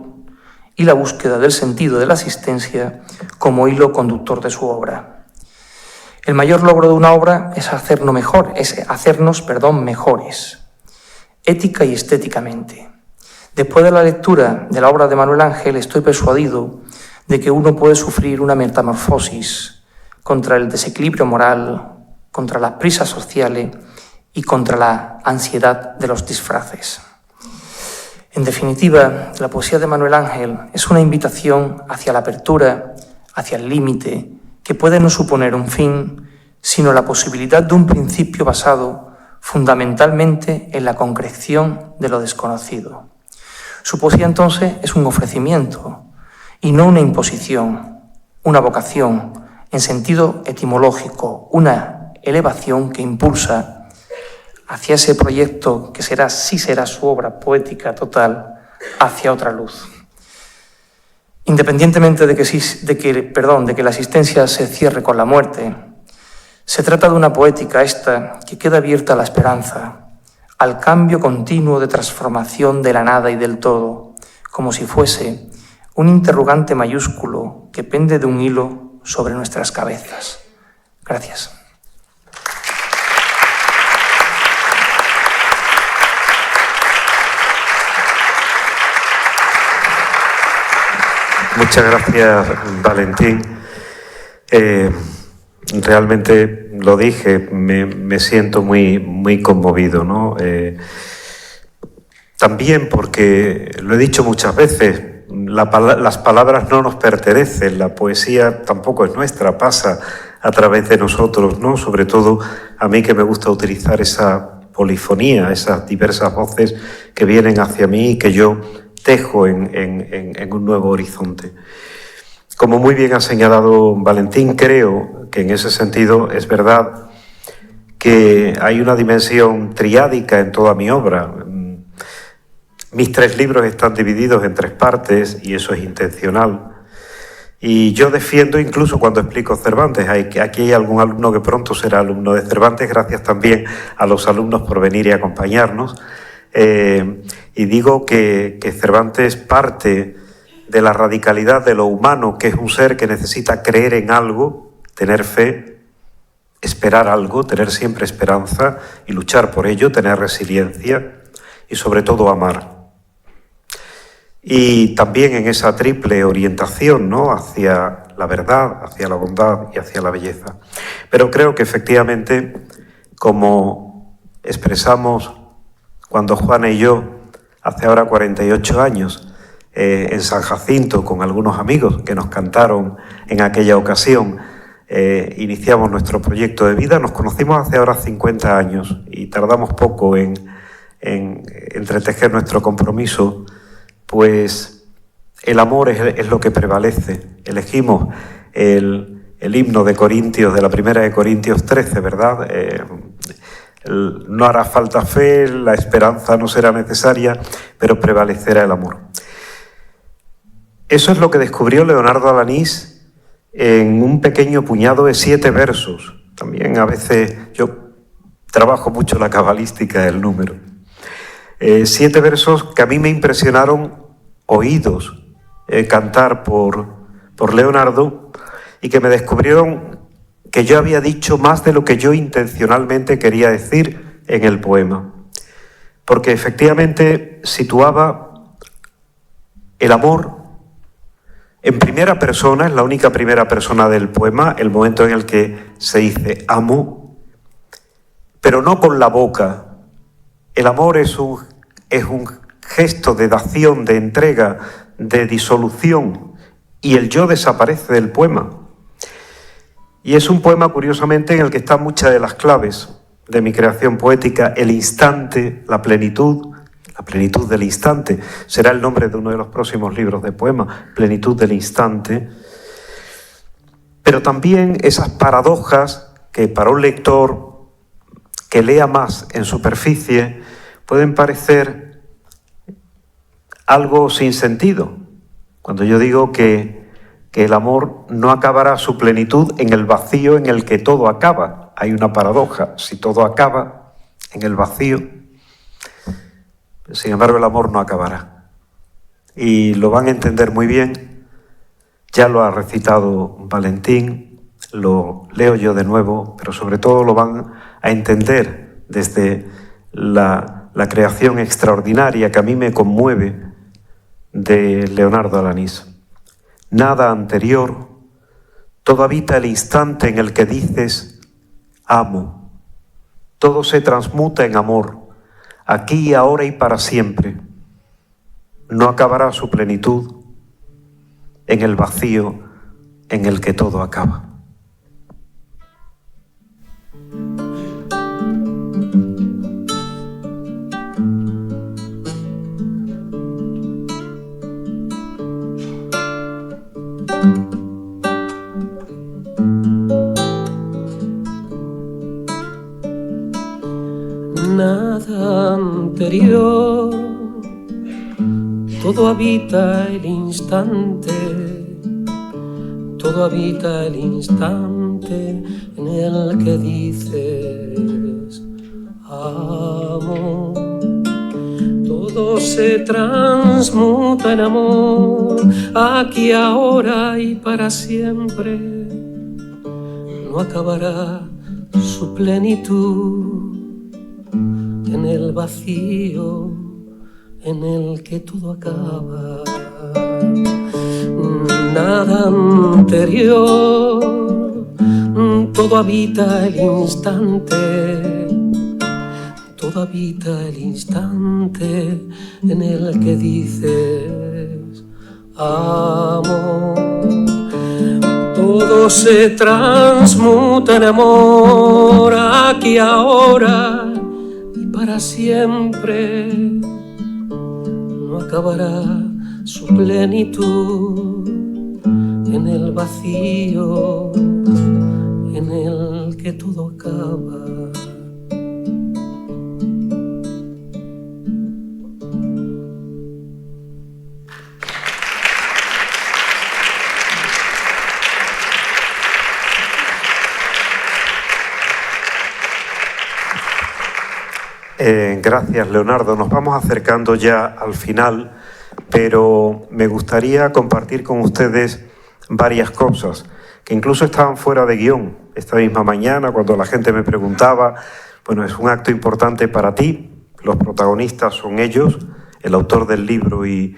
y la búsqueda del sentido de la existencia como hilo conductor de su obra. El mayor logro de una obra es hacernos mejores, ética y estéticamente. Después de la lectura de la obra de Manuel Ángel, estoy persuadido de que uno puede sufrir una metamorfosis contra el desequilibrio moral, contra las prisas sociales y contra la ansiedad de los disfraces. En definitiva, la poesía de Manuel Ángel es una invitación hacia la apertura, hacia el límite, que puede no suponer un fin, sino la posibilidad de un principio basado fundamentalmente en la concreción de lo desconocido. Su poesía entonces es un ofrecimiento y no una imposición, una vocación en sentido etimológico, una elevación que impulsa hacia ese proyecto que sí será su obra poética total, hacia otra luz. Independientemente de que la existencia se cierre con la muerte, se trata de una poética esta que queda abierta a la esperanza, al cambio continuo de transformación de la nada y del todo, como si fuese un interrogante mayúsculo que pende de un hilo sobre nuestras cabezas. Gracias. Muchas gracias, Valentín. Realmente lo dije, me siento muy conmovido, ¿no? También porque, lo he dicho muchas veces, las palabras no nos pertenecen, la poesía tampoco es nuestra, pasa a través de nosotros, ¿no? Sobre todo a mí, que me gusta utilizar esa polifonía, esas diversas voces que vienen hacia mí y que yo tejo en un nuevo horizonte. Como muy bien ha señalado Valentín, creo que en ese sentido es verdad que hay una dimensión triádica en toda mi obra. Mis 3 libros están divididos en 3 partes y eso es intencional. Y yo defiendo, incluso cuando explico Cervantes, aquí hay algún alumno que pronto será alumno de Cervantes, gracias también a los alumnos por venir y acompañarnos. Y digo que Cervantes parte de la radicalidad de lo humano, que es un ser que necesita creer en algo, tener fe, esperar algo, tener siempre esperanza y luchar por ello, tener resiliencia y sobre todo amar. Y también en esa triple orientación, ¿no?, hacia la verdad, hacia la bondad y hacia la belleza. Pero creo que efectivamente, como expresamos cuando Juana y yo, hace ahora 48 años, en San Jacinto, con algunos amigos que nos cantaron en aquella ocasión, iniciamos nuestro proyecto de vida, nos conocimos hace ahora 50 años y tardamos poco en entretejer nuestro compromiso, pues el amor es lo que prevalece. Elegimos el himno de Corintios, de la primera de Corintios 13, ¿verdad? No hará falta fe, la esperanza no será necesaria, pero prevalecerá el amor. Eso es lo que descubrió Leonardo Alanís en un pequeño puñado de 7 versos. También a veces yo trabajo mucho la cabalística del número. 7 versos que a mí me impresionaron oídos cantar por Leonardo y que me descubrieron que yo había dicho más de lo que yo intencionalmente quería decir en el poema. Porque efectivamente situaba el amor en primera persona, es la única primera persona del poema, el momento en el que se dice amo, pero no con la boca. El amor es un gesto de dación, de entrega, de disolución, y el yo desaparece del poema. Y es un poema, curiosamente, en el que están muchas de las claves de mi creación poética: el instante, la plenitud del instante. Será el nombre de uno de los próximos libros de poemas, Plenitud del instante. Pero también esas paradojas que para un lector que lea más en superficie pueden parecer algo sin sentido. Cuando yo digo que el amor no acabará su plenitud en el vacío en el que todo acaba. Hay una paradoja: si todo acaba en el vacío, sin embargo el amor no acabará. Y lo van a entender muy bien, ya lo ha recitado Valentín, lo leo yo de nuevo, pero sobre todo lo van a entender desde la creación extraordinaria que a mí me conmueve de Leonardo Alanís. Nada anterior, todo habita el instante en el que dices amo. Todo se transmuta en amor, aquí, ahora y para siempre. No acabará su plenitud en el vacío en el que todo acaba. Nada anterior, todo habita el instante, todo habita el instante en el que dices amo. Todo se transmuta en amor, aquí, ahora y para siempre. No acabará su plenitud en el vacío en el que todo acaba. Nada anterior, todo habita el instante, todo habita el instante en el que dices amo. Todo se transmuta en amor, aquí, ahora y para siempre. No acabará su plenitud en el vacío en el que todo acaba. Gracias, Leonardo. Nos vamos acercando ya al final, pero me gustaría compartir con ustedes varias cosas que incluso estaban fuera de guión esta misma mañana cuando la gente me preguntaba. Bueno, es un acto importante para ti, los protagonistas son ellos, el autor del libro y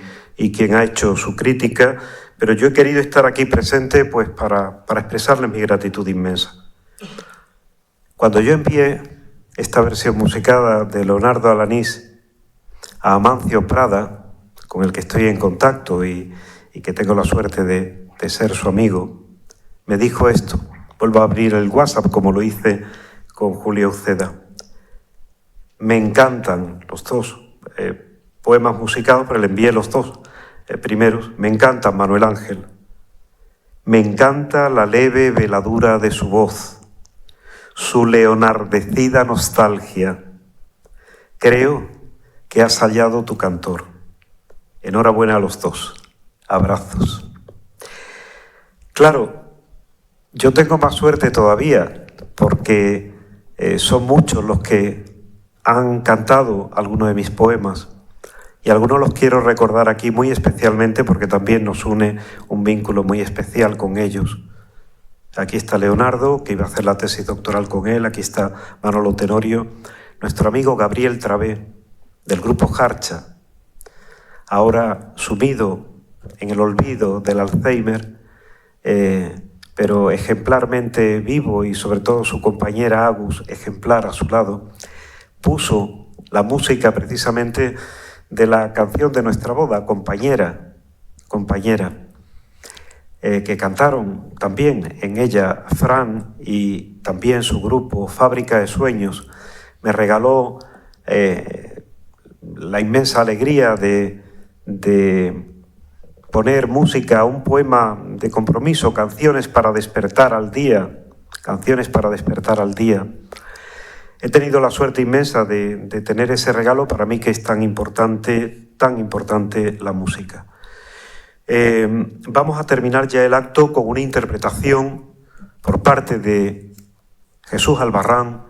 quien ha hecho su crítica, pero yo he querido estar aquí presente pues para expresarles mi gratitud inmensa. Cuando yo envié esta versión musicada de Leonardo Alanís a Amancio Prada, con el que estoy en contacto y que tengo la suerte de ser su amigo, me dijo esto. Vuelvo a abrir el WhatsApp como lo hice con Julia Uceda. Me encantan los dos poemas musicados, pero le envié los dos primeros. Me encanta Manuel Ángel. Me encanta la leve veladura de su voz, su leonardecida nostalgia. Creo que has hallado tu cantor. Enhorabuena a los dos. Abrazos. Claro, yo tengo más suerte todavía, porque son muchos los que han cantado algunos de mis poemas, y algunos los quiero recordar aquí muy especialmente porque también nos une un vínculo muy especial con ellos. Aquí está Leonardo, que iba a hacer la tesis doctoral con él. Aquí está Manolo Tenorio, nuestro amigo Gabriel Travé, del grupo Jarcha, ahora sumido en el olvido del Alzheimer, pero ejemplarmente vivo, y sobre todo su compañera Agus, ejemplar a su lado, puso la música precisamente de la canción de nuestra boda, Compañera, Compañera. Que cantaron también en ella Fran y también su grupo Fábrica de Sueños. Me regaló la inmensa alegría de poner música a un poema de compromiso, Canciones para despertar al día, Canciones para despertar al día. He tenido la suerte inmensa de tener ese regalo, para mí que es tan importante la música. Vamos a terminar ya el acto con una interpretación por parte de Jesús Albarrán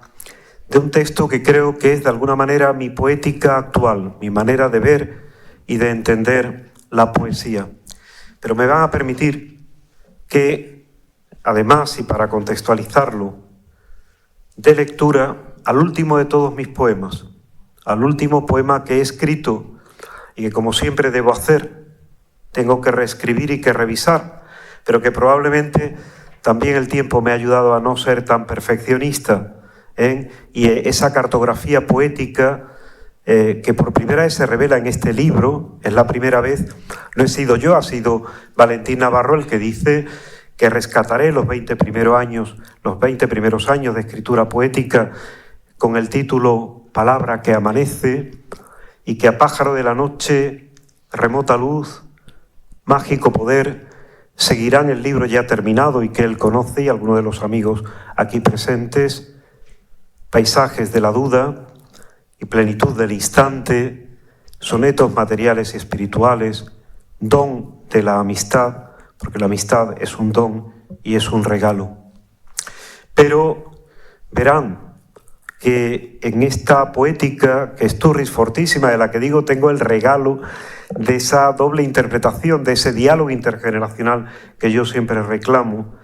de un texto que creo que es de alguna manera mi poética actual, mi manera de ver y de entender la poesía. Pero me van a permitir que, además, y para contextualizarlo, dé lectura al último de todos mis poemas, al último poema que he escrito y que, como siempre debo hacer, tengo que reescribir y que revisar, pero que probablemente también el tiempo me ha ayudado a no ser tan perfeccionista, y esa cartografía poética que por primera vez se revela en este libro, es la primera vez, no he sido yo, ha sido Valentín Navarro el que dice que rescataré los 20 primeros años de escritura poética con el título Palabra que amanece, y que a pájaro de la noche, remota luz, mágico poder, seguirán el libro ya terminado y que él conoce, y algunos de los amigos aquí presentes, Paisajes de la duda y Plenitud del instante, Sonetos materiales y espirituales, Don de la amistad, porque la amistad es un don y es un regalo. Pero verán que en esta poética, que es Turris Fortissima, de la que digo, tengo el regalo de esa doble interpretación, de ese diálogo intergeneracional que yo siempre reclamo,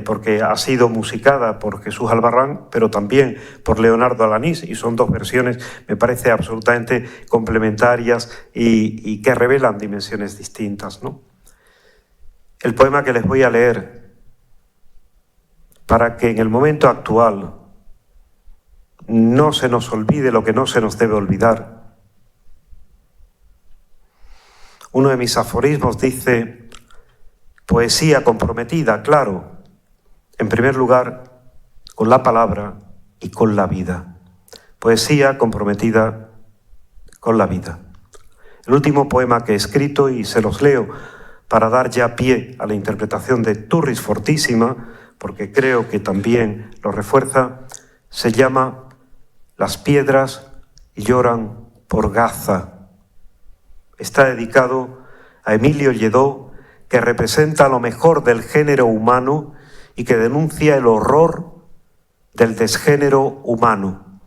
porque ha sido musicada por Jesús Albarrán, pero también por Leonardo Alanís, y son dos versiones, me parece, absolutamente complementarias y que revelan dimensiones distintas, ¿no? El poema que les voy a leer, para que en el momento actual no se nos olvide lo que no se nos debe olvidar. Uno de mis aforismos dice: poesía comprometida, claro, en primer lugar, con la palabra y con la vida. Poesía comprometida con la vida. El último poema que he escrito, y se los leo para dar ya pie a la interpretación de Turris Fortissima, porque creo que también lo refuerza, se llama Las piedras lloran por Gaza. Está dedicado a Emilio Lledó, que representa lo mejor del género humano y que denuncia el horror del desgénero humano,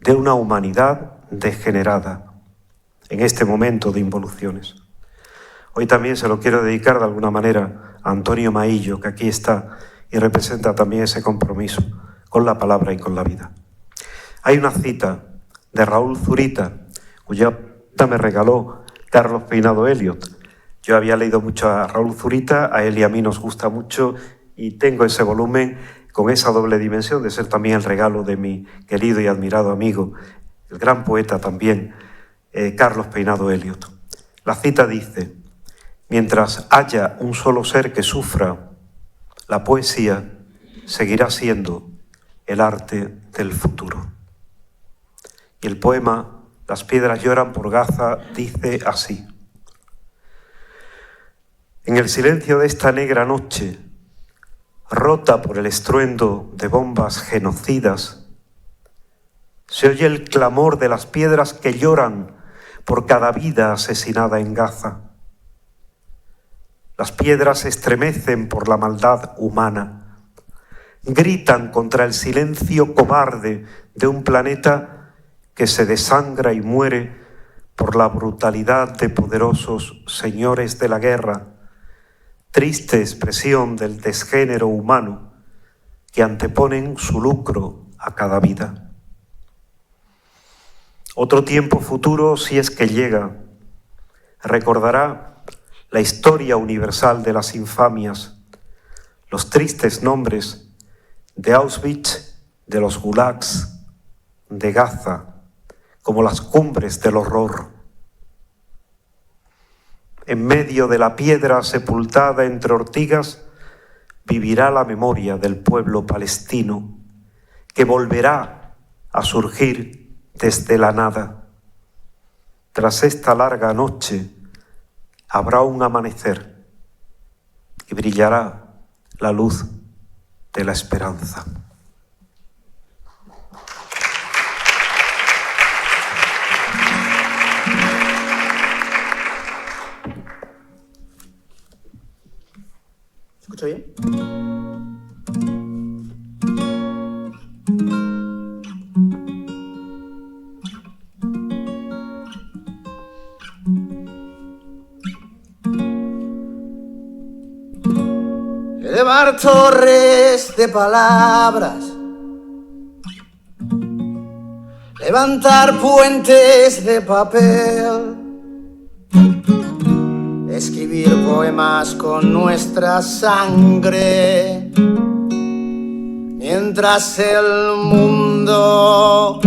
de una humanidad degenerada en este momento de involuciones. Hoy también se lo quiero dedicar de alguna manera a Antonio Maillo, que aquí está y representa también ese compromiso con la palabra y con la vida. Hay una cita de Raúl Zurita, cuya me regaló Carlos Peinado Elliot. Yo había leído mucho a Raúl Zurita, a él y a mí nos gusta mucho, y tengo ese volumen con esa doble dimensión de ser también el regalo de mi querido y admirado amigo, el gran poeta también, Carlos Peinado Elliot. La cita dice: mientras haya un solo ser que sufra, la poesía seguirá siendo el arte del futuro. Y el poema Las piedras lloran por Gaza dice así: en el silencio de esta negra noche, rota por el estruendo de bombas genocidas, se oye el clamor de las piedras que lloran por cada vida asesinada en Gaza. Las piedras se estremecen por la maldad humana, gritan contra el silencio cobarde de un planeta que se desangra y muere por la brutalidad de poderosos señores de la guerra, triste expresión del desgénero humano que anteponen su lucro a cada vida. Otro tiempo futuro, si es que llega, recordará la historia universal de las infamias, los tristes nombres de Auschwitz, de los gulags, de Gaza, como las cumbres del horror. En medio de la piedra sepultada entre ortigas, vivirá la memoria del pueblo palestino, que volverá a surgir desde la nada. Tras esta larga noche habrá un amanecer y brillará la luz de la esperanza. ¿Se escucha bien? Elevar torres de palabras, levantar puentes de papel, escribir poemas con nuestra sangre, mientras el mundo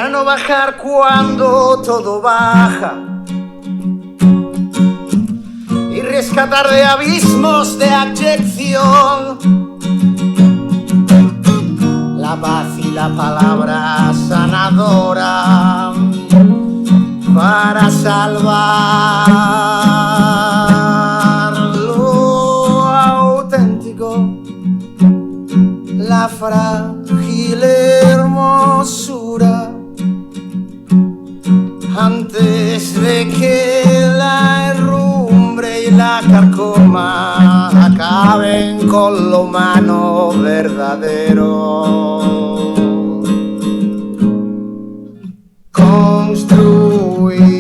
para no bajar cuando todo baja y rescatar de abismos de abyección la paz y la palabra sanadora para salvar lo auténtico, la frágil hermosura, antes de que la herrumbre y la carcoma acaben con lo humano verdadero. Construir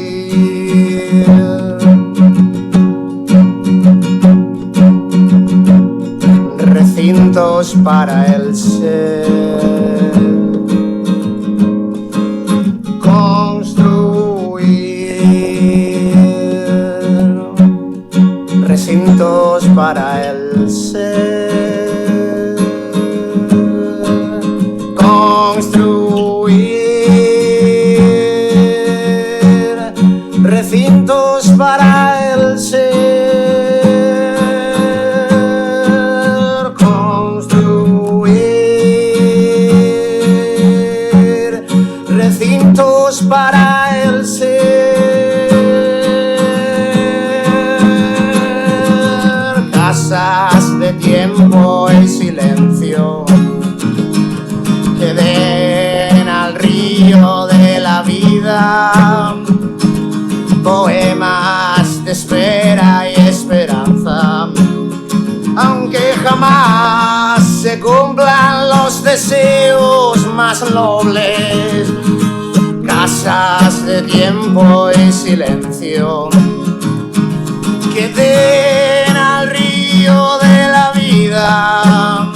recintos para el ser. Construir recintos para el ser. Construir recintos para el ser. Construir recintos para el ser. Casas de tiempo y silencio que den al río de la vida poemas de espera y esperanza, aunque jamás se cumplan los deseos más nobles. Casas de tiempo y silencio que den al río de la vida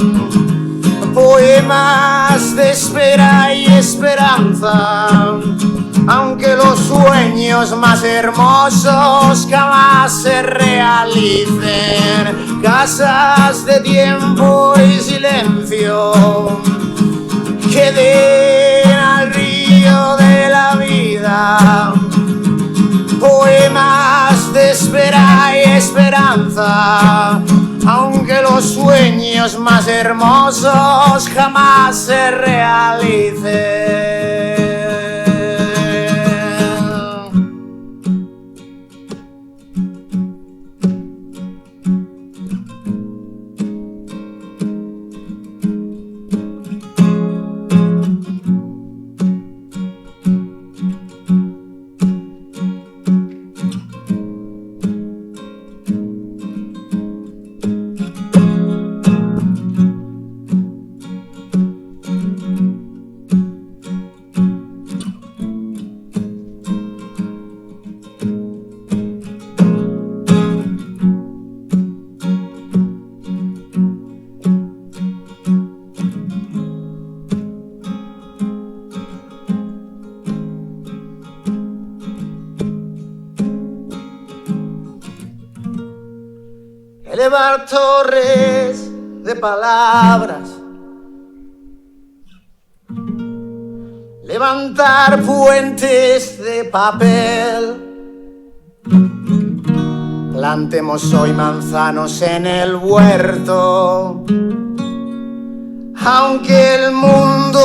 poemas de espera y esperanza, aunque los sueños más hermosos jamás se realicen. Casas de tiempo y silencio que den al río de la vida poemas de espera y esperanza, aunque los sueños más hermosos jamás se realicen. Elevar torres de palabras, levantar puentes de papel. Plantemos hoy manzanos en el huerto, aunque el mundo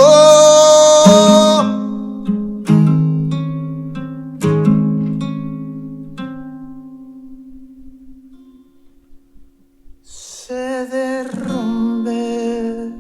se derrumbe.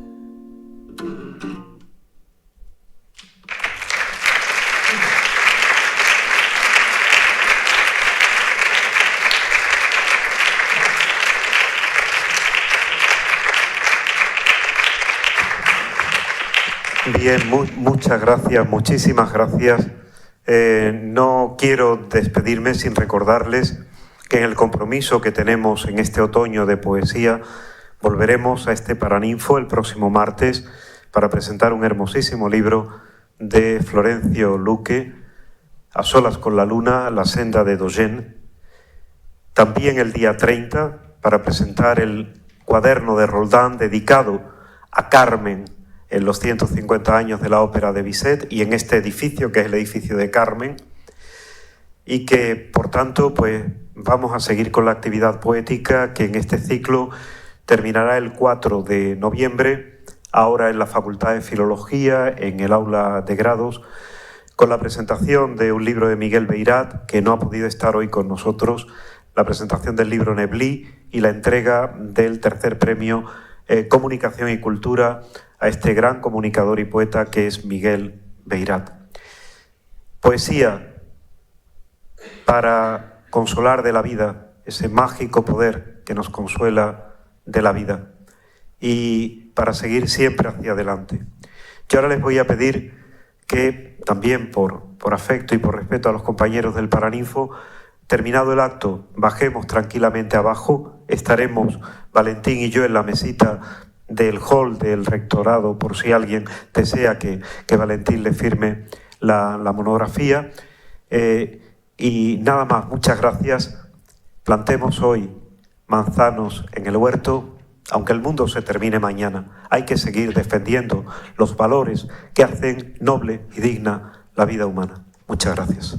Bien, muchas gracias, muchísimas gracias. No quiero despedirme sin recordarles que en el compromiso que tenemos en este otoño de poesía volveremos a este Paraninfo el próximo martes para presentar un hermosísimo libro de Florencio Luque, A solas con la luna, la senda de Dogen. También el día 30 para presentar el cuaderno de Roldán dedicado a Carmen, en los 150 años de la ópera de Bizet y en este edificio, que es el edificio de Carmen, y que, por tanto, pues vamos a seguir con la actividad poética que en este ciclo terminará el 4 de noviembre, ahora en la Facultad de Filología, en el aula de grados, con la presentación de un libro de Miguel Beirat, que no ha podido estar hoy con nosotros, la presentación del libro Neblí y la entrega del tercer premio Comunicación y Cultura a este gran comunicador y poeta que es Miguel Beirat. Poesía para consolar de la vida, ese mágico poder que nos consuela de la vida y para seguir siempre hacia adelante. Yo ahora les voy a pedir que también por afecto y por respeto a los compañeros del Paraninfo, terminado el acto, bajemos tranquilamente abajo, estaremos Valentín y yo en la mesita del hall del rectorado, por si alguien desea que Valentín le firme la monografía. Y nada más, muchas gracias. Plantemos hoy manzanos en el huerto, aunque el mundo se termine mañana. Hay que seguir defendiendo los valores que hacen noble y digna la vida humana. Muchas gracias.